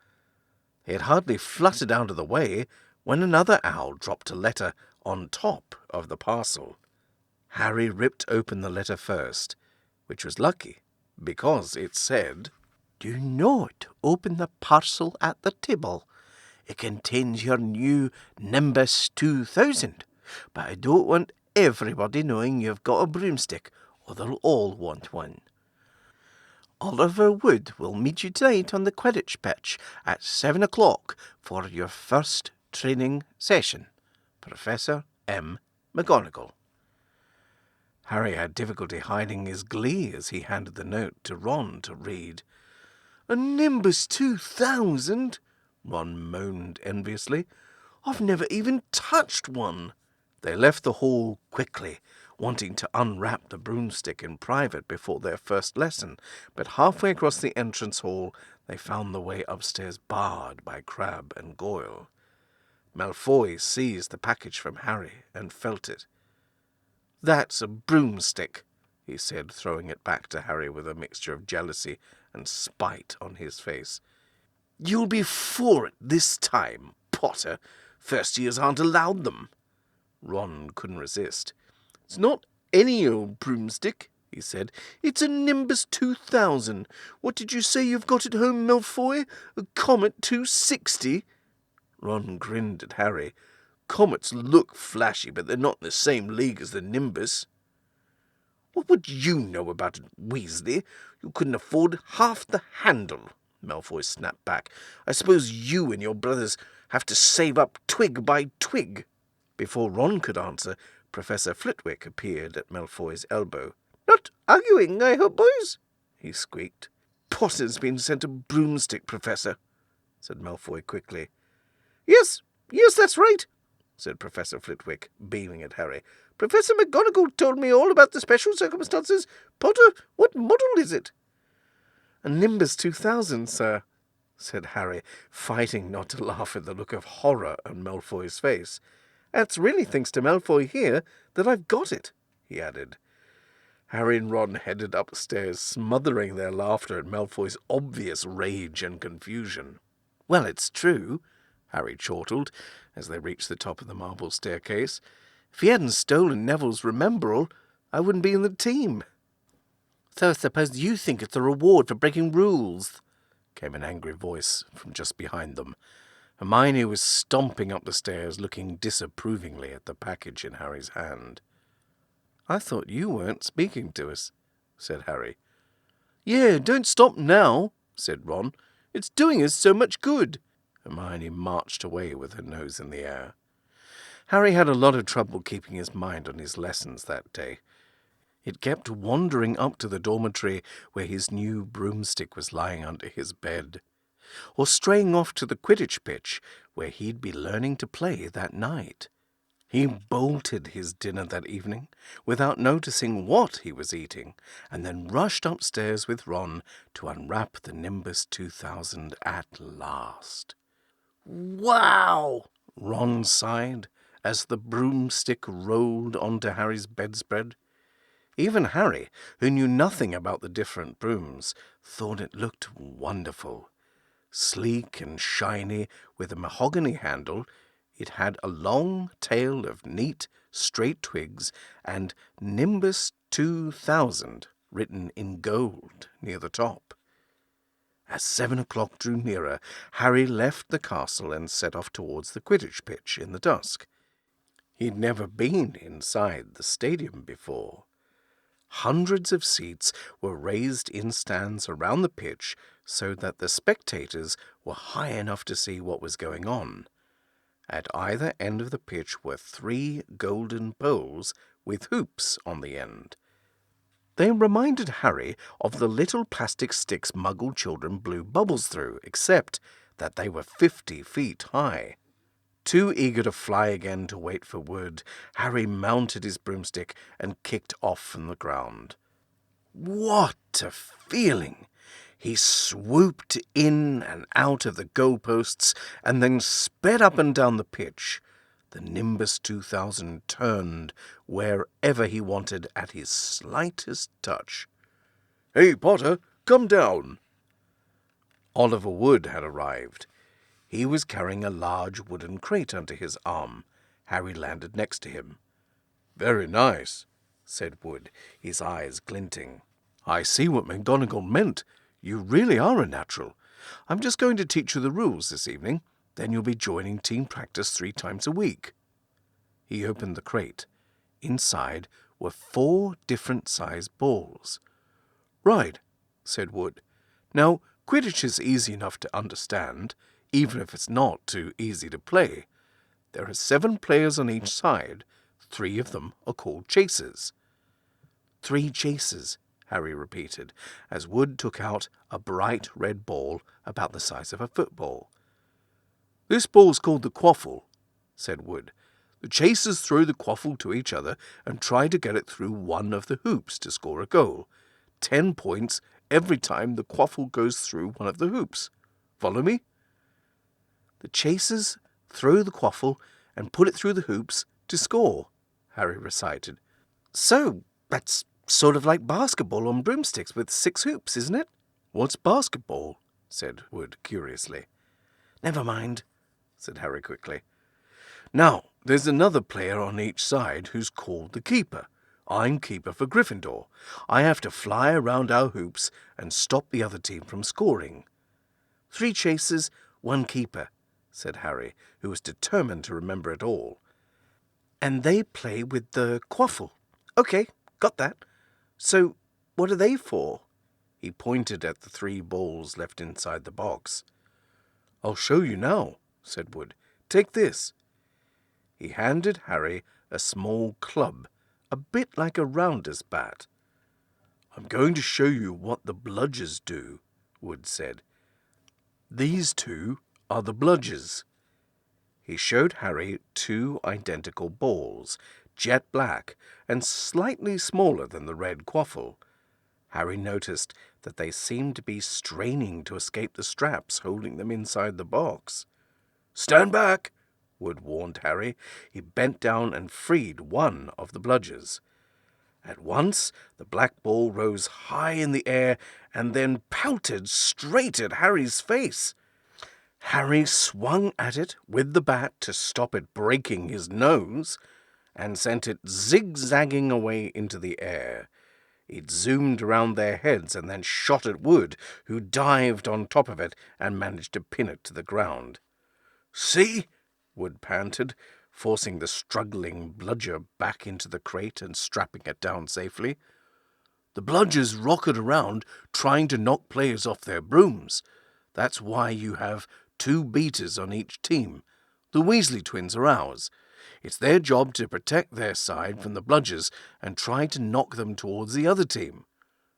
He had hardly fluttered out of the way when another owl dropped a letter on top of the parcel. Harry ripped open the letter first, which was lucky, because it said, "Do not open the parcel at the table. It contains your new Nimbus 2000, but I don't want everybody knowing you've got a broomstick, or they'll all want one. Oliver Wood will meet you tonight on the Quidditch pitch at 7 o'clock for your first training session. Professor M. McGonagall." Harry had difficulty hiding his glee as he handed the note to Ron to read. "A Nimbus 2000? Ron moaned enviously. "I've never even touched one." They left the hall quickly, wanting to unwrap the broomstick in private before their first lesson, but halfway across the entrance hall they found the way upstairs barred by Crabbe and Goyle. Malfoy seized the package from Harry and felt it. "That's a broomstick," he said, throwing it back to Harry with a mixture of jealousy and spite on his face. "You'll be for it this time, Potter. First years aren't allowed them." Ron couldn't resist. "It's not any old broomstick," he said. "It's a Nimbus 2000. What did you say you've got at home, Malfoy? A Comet 260? Ron grinned at Harry. "Comets look flashy, but they're not in the same league as the Nimbus." "What would you know about it, Weasley? You couldn't afford half the handle," Malfoy snapped back. "I suppose you and your brothers have to save up twig by twig." Before Ron could answer, Professor Flitwick appeared at Malfoy's elbow. "Not arguing, I hope, boys?" he squeaked. "Potter's been sent a broomstick, Professor," said Malfoy quickly. Yes, that's right," said Professor Flitwick, beaming at Harry. "Professor McGonagall told me all about the special circumstances. Potter, what model is it?" "A Nimbus 2000, sir," said Harry, fighting not to laugh at the look of horror on Malfoy's face. "It's really thanks to Malfoy here that I've got it," he added. Harry and Ron headed upstairs, smothering their laughter at Malfoy's obvious rage and confusion. "Well, it's true," Harry chortled, as they reached the top of the marble staircase. "If he hadn't stolen Neville's Remembrall, I wouldn't be in the team." "So I suppose you think it's a reward for breaking rules?" came an angry voice from just behind them. Hermione was stomping up the stairs, looking disapprovingly at the package in Harry's hand. "I thought you weren't speaking to us," said Harry. "Yeah, don't stop now," said Ron. "It's doing us so much good." Hermione marched away with her nose in the air. Harry had a lot of trouble keeping his mind on his lessons that day. It kept wandering up to the dormitory where his new broomstick was lying under his bed, or straying off to the Quidditch pitch where he'd be learning to play that night. He bolted his dinner that evening without noticing what he was eating, and then rushed upstairs with Ron to unwrap the Nimbus 2000 at last. "Wow!" Ron sighed as the broomstick rolled onto Harry's bedspread. Even Harry, who knew nothing about the different brooms, thought it looked wonderful. Sleek and shiny, with a mahogany handle, it had a long tail of neat, straight twigs and Nimbus 2000 written in gold near the top. As 7 o'clock drew nearer, Harry left the castle and set off towards the Quidditch pitch in the dusk. He'd never been inside the stadium before. Hundreds of seats were raised in stands around the pitch so that the spectators were high enough to see what was going on. At either end of the pitch were 3 golden poles with hoops on the end. They reminded Harry of the little plastic sticks Muggle children blew bubbles through, except that they were 50 feet high. Too eager to fly again to wait for Wood, Harry mounted his broomstick and kicked off from the ground. What a feeling! He swooped in and out of the goalposts and then sped up and down the pitch. The Nimbus 2000 turned wherever he wanted at his slightest touch. "Hey, Potter, come down!" Oliver Wood had arrived. He was carrying a large wooden crate under his arm. Harry landed next to him. "Very nice," said Wood, his eyes glinting. "I see what McGonagall meant. You really are a natural. I'm just going to teach you the rules this evening. Then you'll be joining team practice 3 times a week." He opened the crate. Inside were 4 different sized balls. "Right," said Wood. "Now, Quidditch is easy enough to understand, even if it's not too easy to play. There are 7 players on each side. 3 of them are called chasers." 3 chasers, Harry repeated, as Wood took out a bright red ball about the size of a football. "This ball's called the quaffle," said Wood. "The chasers throw the quaffle to each other and try to get it through one of the hoops to score a goal. 10 points every time the quaffle goes through one of the hoops. Follow me?" "The chasers throw the quaffle and put it through the hoops to score," Harry recited. "So, that's sort of like basketball on broomsticks with 6 hoops, isn't it?" "What's basketball?" said Wood curiously. "Never mind," said Harry quickly. "Now, there's another player on each side who's called the keeper. I'm keeper for Gryffindor. I have to fly around our hoops and stop the other team from scoring." 3 chasers, 1 keeper," said Harry, who was determined to remember it all. "And they play with the quaffle. Okay, got that. So, what are they for?" He pointed at the 3 balls left inside the box. "I'll show you now," said Wood. "Take this." He handed Harry a small club, a bit like a rounder's bat. "I'm going to show you what the bludgers do," Wood said. "These 2 are the bludgers." He showed Harry 2 identical balls, jet black and slightly smaller than the red quaffle. Harry noticed that they seemed to be straining to escape the straps holding them inside the box. "Stand back," Wood warned Harry. He bent down and freed one of the bludgers. At once the black ball rose high in the air and then pelted straight at Harry's face. Harry swung at it with the bat to stop it breaking his nose and sent it zigzagging away into the air. It zoomed around their heads and then shot at Wood, who dived on top of it and managed to pin it to the ground. See? Wood panted, forcing the struggling bludger back into the crate and strapping it down safely. The bludgers rocket around trying to knock players off their brooms. That's why you have 2 beaters on each team. The Weasley twins are ours. It's their job to protect their side from the bludgers and try to knock them towards the other team.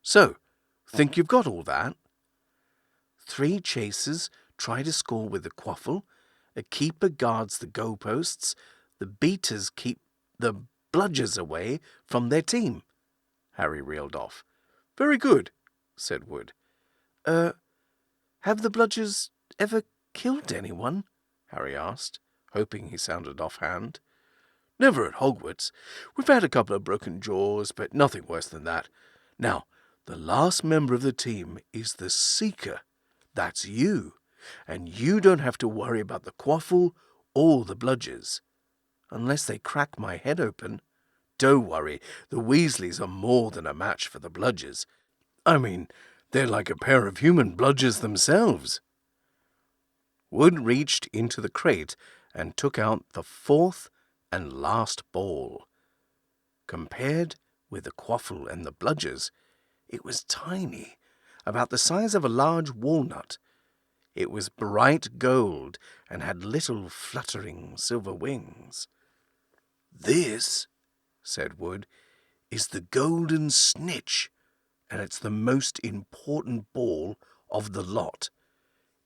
So, think you've got all that? 3 chasers try to score with the quaffle, a keeper guards the goalposts, the beaters keep the bludgers away from their team. Harry reeled off. Very good, said Wood. Have the bludgers ever killed anyone? Harry asked, hoping he sounded offhand. Never at Hogwarts. We've had a couple of broken jaws, but nothing worse than that. Now, the last member of the team is the Seeker. That's you. And you don't have to worry about the quaffle or the bludgers. Unless they crack my head open. Don't worry, the Weasleys are more than a match for the bludgers. I mean, they're like a pair of human bludgers themselves. Wood reached into the crate and took out the 4th and last ball. Compared with the quaffle and the bludgers, it was tiny, about the size of a large walnut. It was bright gold and had little fluttering silver wings. This, said Wood, is the golden snitch, and it's the most important ball of the lot.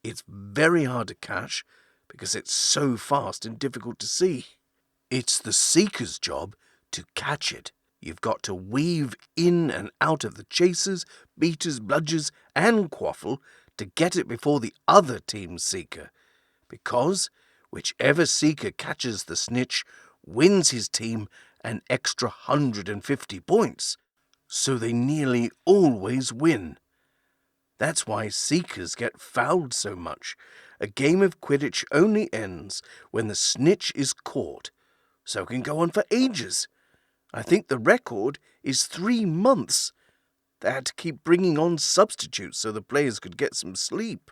It's very hard to catch because it's so fast and difficult to see. It's the Seeker's job to catch it. You've got to weave in and out of the chasers, beaters, bludgers, and quaffle to get it before the other team's Seeker, because whichever Seeker catches the snitch wins his team an extra 150 points, so they nearly always win. That's why Seekers get fouled so much. A game of Quidditch only ends when the snitch is caught, so it can go on for ages. I think the record is 3 months. They had to keep bringing on substitutes so the players could get some sleep.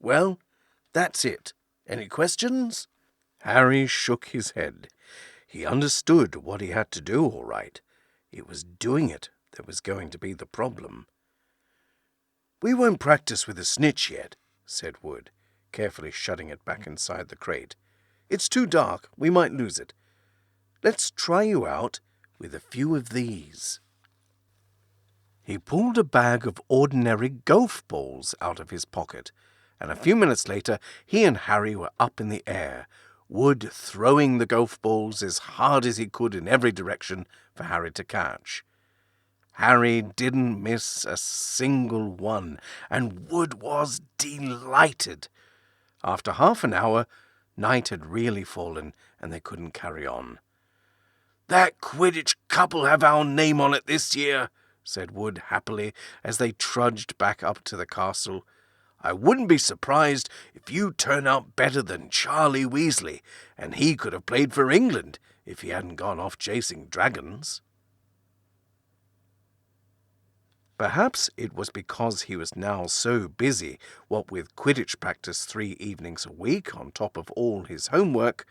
Well, that's it. Any questions? Harry shook his head. He understood what he had to do all right. It was doing it that was going to be the problem. We won't practice with the snitch yet, said Wood, carefully shutting it back inside the crate. It's too dark. We might lose it. Let's try you out with a few of these. He pulled a bag of ordinary golf balls out of his pocket, and a few minutes later he and Harry were up in the air, Wood throwing the golf balls as hard as he could in every direction for Harry to catch. Harry didn't miss a single one, and Wood was delighted. After half an hour, night had really fallen, and they couldn't carry on. That Quidditch Cup'll have our name on it this year, said Wood happily as they trudged back up to the castle. I wouldn't be surprised if you turn out better than Charlie Weasley, and he could have played for England if he hadn't gone off chasing dragons. Perhaps it was because he was now so busy, what with Quidditch practice 3 evenings a week on top of all his homework,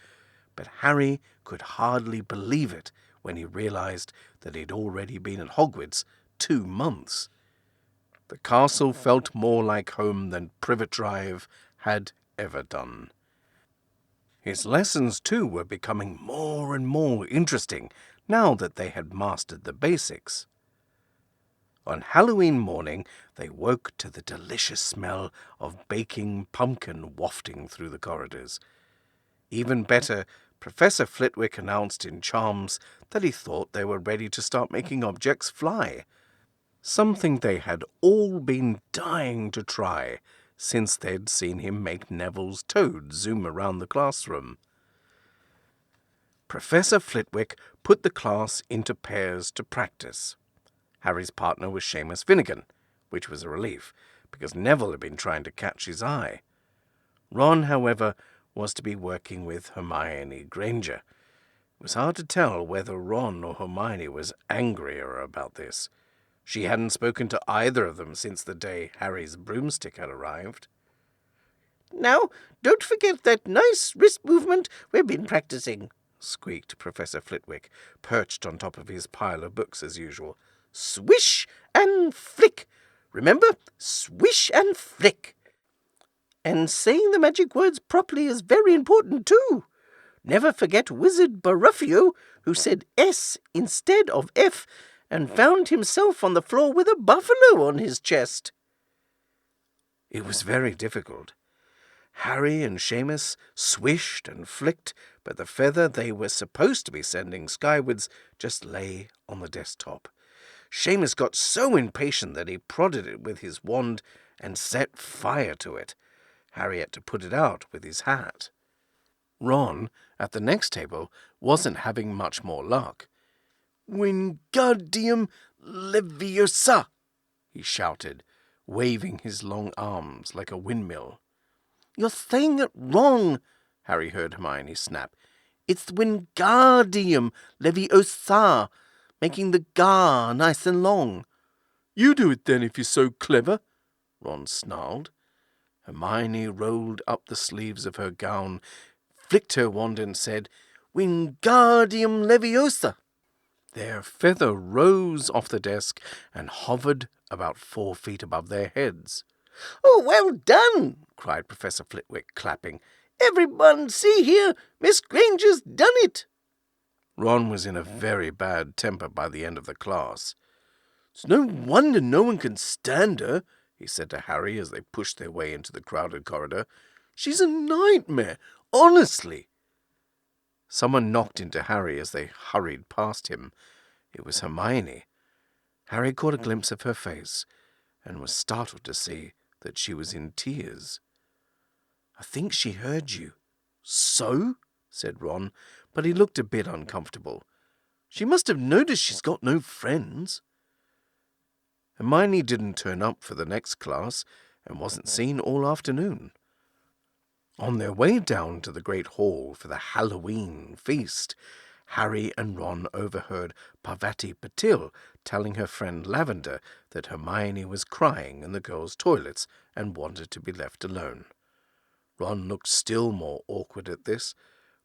but Harry could hardly believe it when he realized that he'd already been at Hogwarts 2 months. The castle felt more like home than Privet Drive had ever done. His lessons, too, were becoming more and more interesting now that they had mastered the basics. On Halloween morning, they woke to the delicious smell of baking pumpkin wafting through the corridors. Even better, Professor Flitwick announced in Charms that he thought they were ready to start making objects fly, something they had all been dying to try since they'd seen him make Neville's toad zoom around the classroom. Professor Flitwick put the class into pairs to practice. Harry's partner was Seamus Finnegan, which was a relief, because Neville had been trying to catch his eye. Ron, however, was to be working with Hermione Granger. It was hard to tell whether Ron or Hermione was angrier about this. She hadn't spoken to either of them since the day Harry's broomstick had arrived. Now, don't forget that nice wrist movement we've been practicing, squeaked Professor Flitwick, perched on top of his pile of books as usual. Swish and flick. Remember, swish and flick. And saying the magic words properly is very important too. Never forget Wizard Baruffio, who said S instead of F and found himself on the floor with a buffalo on his chest. It was very difficult. Harry and Seamus swished and flicked, but the feather they were supposed to be sending skywards just lay on the desktop. Seamus got so impatient that he prodded it with his wand and set fire to it. Harry had to put it out with his hat. Ron, at the next table, wasn't having much more luck. "Wingardium Leviosa!" he shouted, waving his long arms like a windmill. "You're saying it wrong," Harry heard Hermione snap. "It's Wingardium Leviosa, making the ga nice and long." "You do it then if you're so clever," Ron snarled. Hermione rolled up the sleeves of her gown, flicked her wand and said, "Wingardium Leviosa." Their feather rose off the desk and hovered about 4 feet above their heads. "Oh, well done!" cried Professor Flitwick, clapping. "Everyone, see here! Miss Granger's done it!" Ron was in a very bad temper by the end of the class. "It's no wonder no one can stand her," he said to Harry as they pushed their way into the crowded corridor. "She's a nightmare, honestly." Someone knocked into Harry as they hurried past him. It was Hermione. Harry caught a glimpse of her face and was startled to see that she was in tears. "I think she heard you." "So?" said Ron, but he looked a bit uncomfortable. "She must have noticed she's got no friends." Hermione didn't turn up for the next class and wasn't seen all afternoon. On their way down to the great hall for the Halloween feast, Harry and Ron overheard Parvati Patil telling her friend Lavender that Hermione was crying in the girls' toilets and wanted to be left alone. Ron looked still more awkward at this,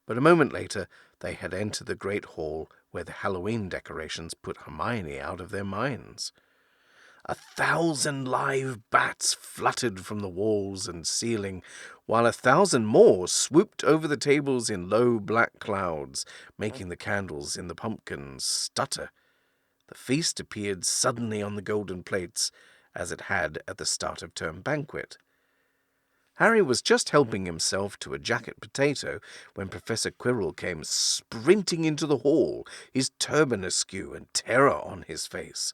but a moment later they had entered the great hall where the Halloween decorations put Hermione out of their minds. 1,000 live bats fluttered from the walls and ceiling, while 1,000 more swooped over the tables in low black clouds, making the candles in the pumpkins stutter. The feast appeared suddenly on the golden plates, as it had at the start of term banquet. Harry was just helping himself to a jacket potato when Professor Quirrell came sprinting into the hall, his turban askew and terror on his face.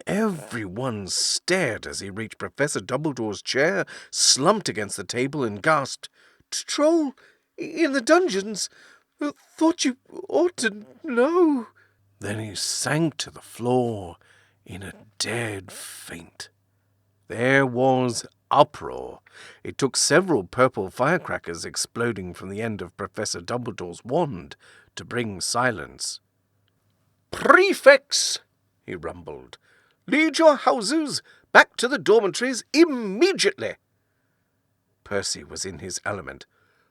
Everyone stared as he reached Professor Dumbledore's chair, slumped against the table, and gasped, "Troll in the dungeons! Thought you ought to know." Then he sank to the floor in a dead faint. There was uproar. It took several purple firecrackers exploding from the end of Professor Dumbledore's wand to bring silence. "Prefects," he rumbled, "lead your houses back to the dormitories immediately." Percy was in his element.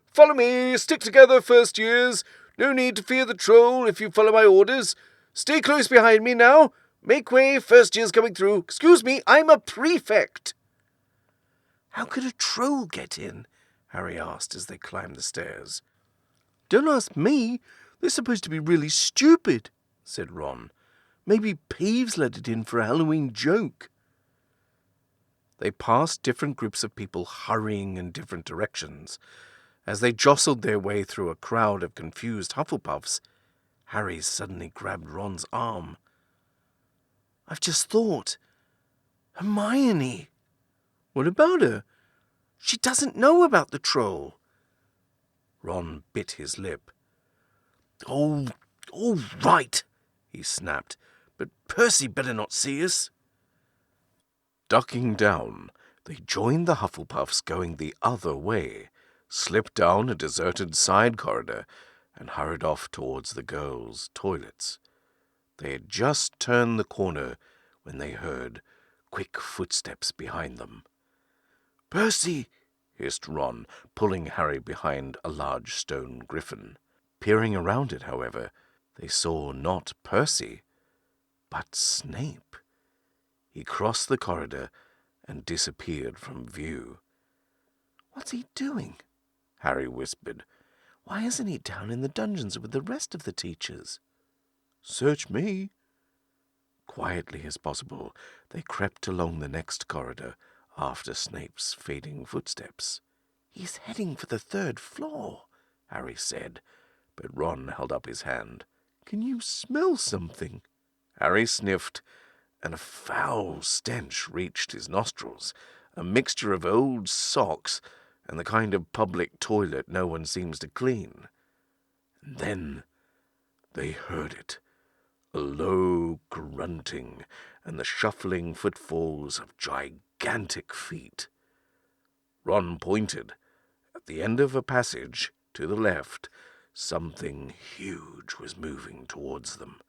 "Follow me! Stick together, first years! No need to fear the troll if you follow my orders. Stay close behind me now! Make way, first years coming through! Excuse me, I'm a prefect!" "How could a troll get in?" Harry asked as they climbed the stairs. "Don't ask me. They're supposed to be really stupid," said Ron. "Maybe Peeves let it in for a Halloween joke." They passed different groups of people hurrying in different directions. As they jostled their way through a crowd of confused Hufflepuffs, Harry suddenly grabbed Ron's arm. "I've just thought. Hermione." "What about her?" "She doesn't know about the troll." Ron bit his lip. "Oh, all right," he snapped, "but Percy better not see us." Ducking down, they joined the Hufflepuffs going the other way, slipped down a deserted side corridor, and hurried off towards the girls' toilets. They had just turned the corner when they heard quick footsteps behind them. "Percy!" hissed Ron, pulling Harry behind a large stone griffin. Peering around it, however, they saw not Percy, but Snape. He crossed the corridor and disappeared from view. "What's he doing?" Harry whispered. "Why isn't he down in the dungeons with the rest of the teachers?" "Search me." Quietly as possible, they crept along the next corridor after Snape's fading footsteps. "He's heading for the 3rd floor," Harry said, but Ron held up his hand. "Can you smell something?" Harry sniffed, and a foul stench reached his nostrils, a mixture of old socks and the kind of public toilet no one seems to clean. And then they heard it, a low grunting and the shuffling footfalls of gigantic feet. Ron pointed. At the end of a passage, to the left, something huge was moving towards them.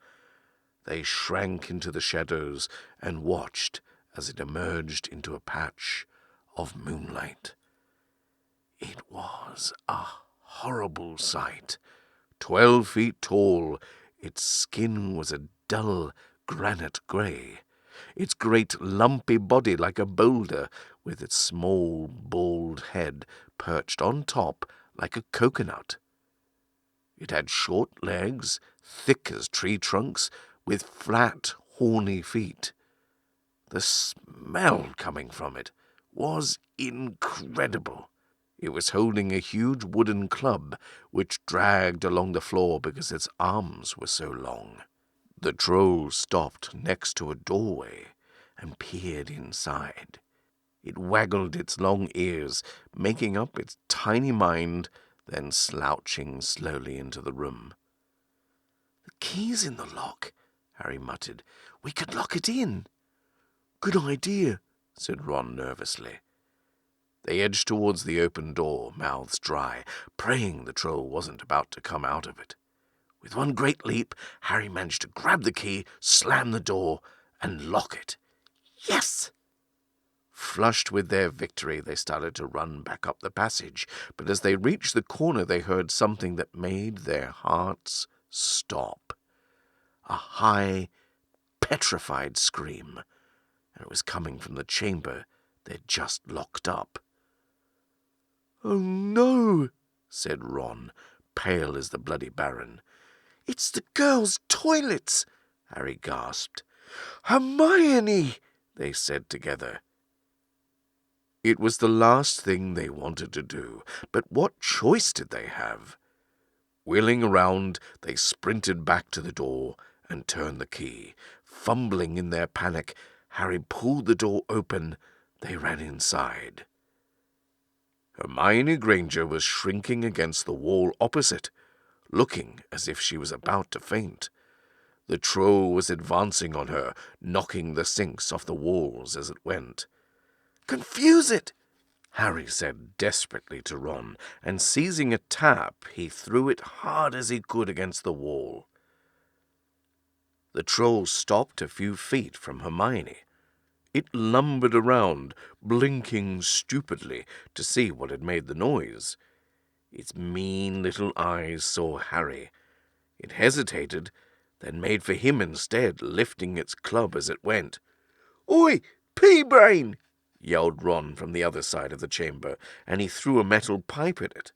They shrank into the shadows and watched as it emerged into a patch of moonlight. It was a horrible sight. 12 feet tall, its skin was a dull granite grey, its great lumpy body like a boulder, with its small bald head perched on top like a coconut. It had short legs, thick as tree trunks, with flat, horny feet. The smell coming from it was incredible. It was holding a huge wooden club, which dragged along the floor because its arms were so long. The troll stopped next to a doorway and peered inside. It waggled its long ears, making up its tiny mind, then slouching slowly into the room. "The key's in the lock," Harry muttered. "We could lock it in." "Good idea," said Ron nervously. They edged towards the open door, mouths dry, praying the troll wasn't about to come out of it. With one great leap, Harry managed to grab the key, slam the door, and lock it. Yes! Flushed with their victory, they started to run back up the passage, but as they reached the corner, they heard something that made their hearts stop. A high, petrified scream, and it was coming from the chamber they'd just locked up. "Oh, no," said Ron, pale as the bloody Baron. "It's the girls' toilets," Harry gasped. "Hermione," they said together. It was the last thing they wanted to do, but what choice did they have? Wheeling around, they sprinted back to the door and turned the key. Fumbling in their panic, Harry pulled the door open. They ran inside. Hermione Granger was shrinking against the wall opposite, looking as if she was about to faint. The troll was advancing on her, knocking the sinks off the walls as it went. "Confuse it!" Harry said desperately to Ron, and seizing a tap, he threw it hard as he could against the wall. The troll stopped a few feet from Hermione. It lumbered around, blinking stupidly to see what had made the noise. Its mean little eyes saw Harry. It hesitated, then made for him instead, lifting its club as it went. "Oi, pea-brain!" yelled Ron from the other side of the chamber, and he threw a metal pipe at it.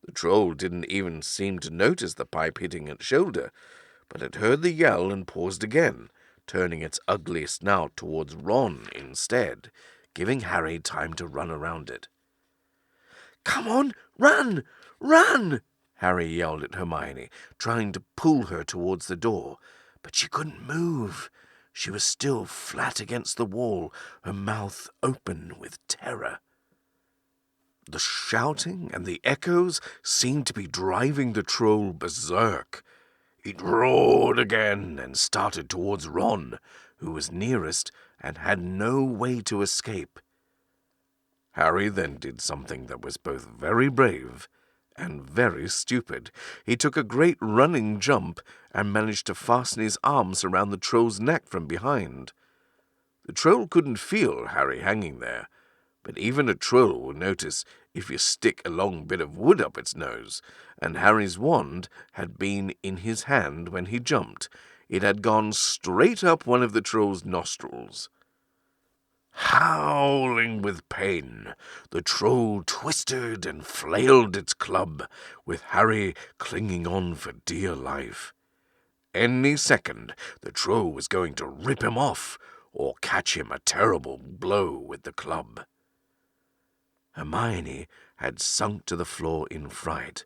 The troll didn't even seem to notice the pipe hitting its shoulder, but it heard the yell and paused again, turning its ugly snout towards Ron instead, giving Harry time to run around it. "Come on, run! Run!" Harry yelled at Hermione, trying to pull her towards the door, but she couldn't move. She was still flat against the wall, her mouth open with terror. The shouting and the echoes seemed to be driving the troll berserk. It roared again and started towards Ron, who was nearest and had no way to escape. Harry then did something that was both very brave and very stupid. He took a great running jump and managed to fasten his arms around the troll's neck from behind. The troll couldn't feel Harry hanging there, But even a troll will notice if you stick a long bit of wood up its nose, and Harry's wand had been in his hand when he jumped. It had gone straight up one of the troll's nostrils. Howling with pain, the troll twisted and flailed its club, with Harry clinging on for dear life. Any second, the troll was going to rip him off, or catch him a terrible blow with the club. Hermione had sunk to the floor in fright.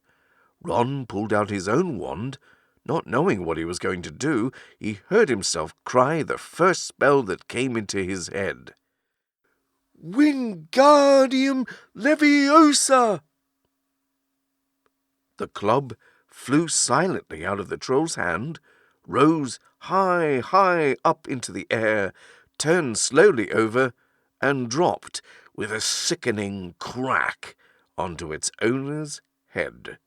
Ron pulled out his own wand. Not knowing what he was going to do, he heard himself cry the first spell that came into his head. Wingardium Leviosa! The club flew silently out of the troll's hand, rose high, high up into the air, turned slowly over, and dropped with a sickening crack onto its owner's head.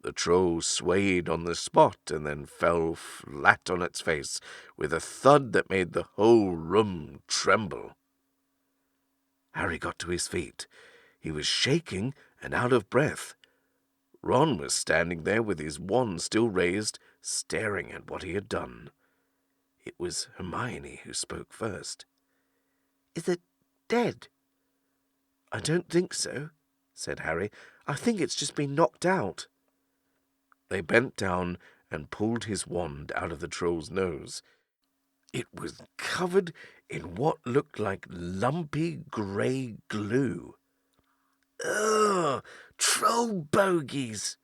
The troll swayed on the spot and then fell flat on its face with a thud that made the whole room tremble. Harry got to his feet. He was shaking and out of breath. Ron was standing there with his wand still raised, staring at what he had done. It was Hermione who spoke first. "Is it dead?" "I don't think so," said Harry. "I think it's just been knocked out." They bent down and pulled his wand out of the troll's nose. It was covered in what looked like lumpy grey glue. "Ugh! Troll bogies!"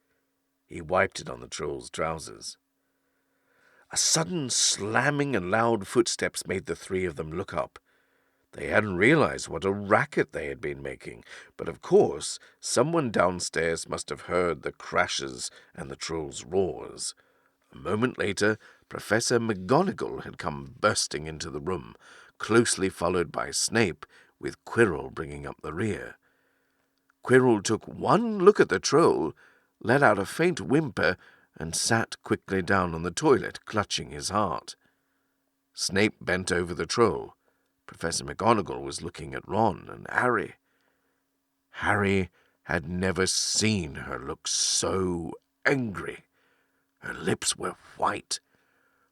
He wiped it on the troll's trousers. A sudden slamming and loud footsteps made the three of them look up. They hadn't realized what a racket they had been making, but of course someone downstairs must have heard the crashes and the troll's roars. A moment later, Professor McGonagall had come bursting into the room, closely followed by Snape, with Quirrell bringing up the rear. Quirrell took one look at the troll, let out a faint whimper, and sat quickly down on the toilet, clutching his heart. Snape bent over the troll. Professor McGonagall was looking at Ron and Harry. Harry had never seen her look so angry. Her lips were white.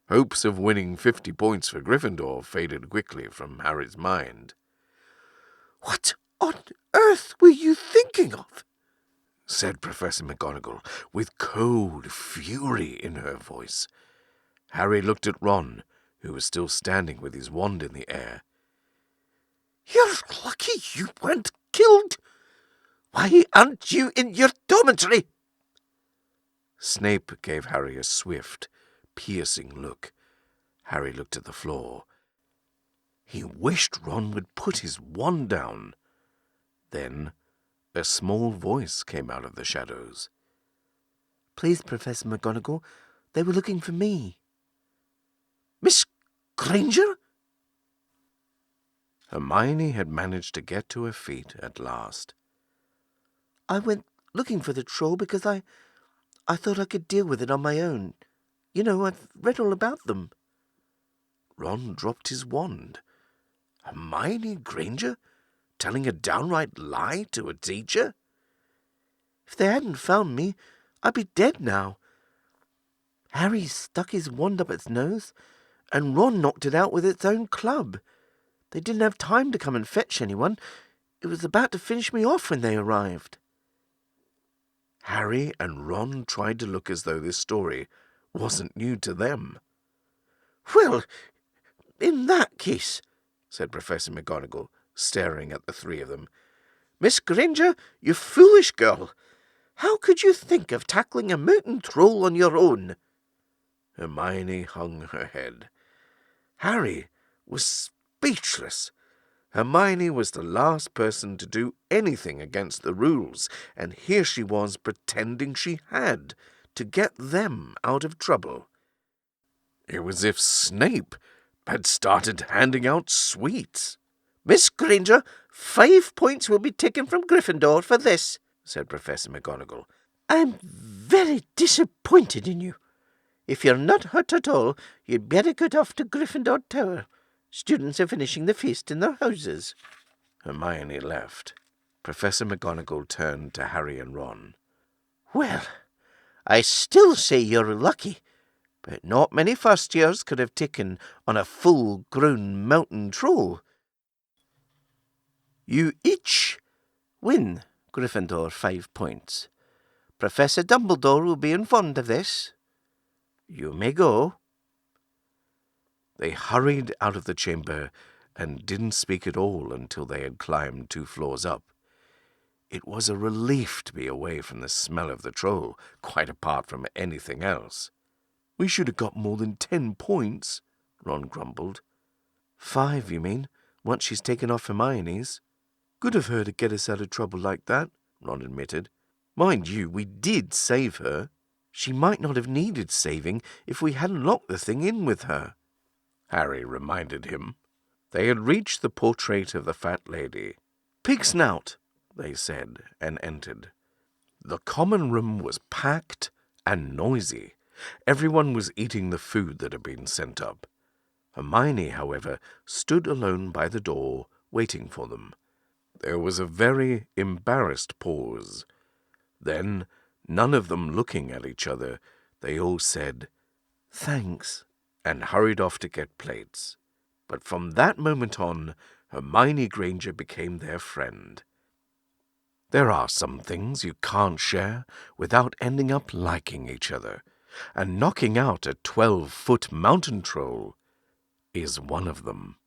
Hopes of winning 50 points for Gryffindor faded quickly from Harry's mind. "What on earth were you thinking of?" said Professor McGonagall, with cold fury in her voice. Harry looked at Ron, who was still standing with his wand in the air. "You're lucky you weren't killed. Why aren't you in your dormitory?" Snape gave Harry a swift, piercing look. Harry looked at the floor. He wished Ron would put his wand down. Then a small voice came out of the shadows. "Please, Professor McGonagall, they were looking for me." "Miss Granger?" Hermione had managed to get to her feet at last. "I went looking for the troll because I thought I could deal with it on my own. You know, I've read all about them." Ron dropped his wand. Hermione Granger telling a downright lie to a teacher? "If they hadn't found me, I'd be dead now. Harry stuck his wand up its nose, and Ron knocked it out with its own club. They didn't have time to come and fetch anyone. It was about to finish me off when they arrived." Harry and Ron tried to look as though this story wasn't new to them. "Well, in that case," said Professor McGonagall, staring at the three of them, "Miss Granger, you foolish girl! How could you think of tackling a mutant troll on your own?" Hermione hung her head. Harry was speechless. Hermione was the last person to do anything against the rules, and here she was pretending she had, to get them out of trouble. It was as if Snape had started handing out sweets. "Miss Granger, 5 points will be taken from Gryffindor for this," said Professor McGonagall. "I'm very disappointed in you. If you're not hurt at all, you'd better get off to Gryffindor Tower. Students are finishing the feast in their houses." Hermione left. Professor McGonagall turned to Harry and Ron. Well, I still say you're lucky, but not many first-years could have taken on a full-grown mountain troll. You each win Gryffindor 5 points. Professor Dumbledore will be informed of this. You may go. They hurried out of the chamber and didn't speak at all until they had climbed 2 floors up. It was a relief to be away from the smell of the troll, quite apart from anything else. We should have got more than 10 points, Ron grumbled. 5, you mean, once she's taken off Hermione's. Good of her to get us out of trouble like that, Ron admitted. Mind you, we did save her. She might not have needed saving if we hadn't locked the thing in with her, Harry reminded him. They had reached the portrait of the fat lady. Pig Snout, they said, and entered. The common room was packed and noisy. Everyone was eating the food that had been sent up. Hermione, however, stood alone by the door, waiting for them. There was a very embarrassed pause. Then, none of them looking at each other, they all said, "Thanks," and hurried off to get plates. But from that moment on, Hermione Granger became their friend. There are some things you can't share without ending up liking each other, and knocking out a 12-foot mountain troll is one of them.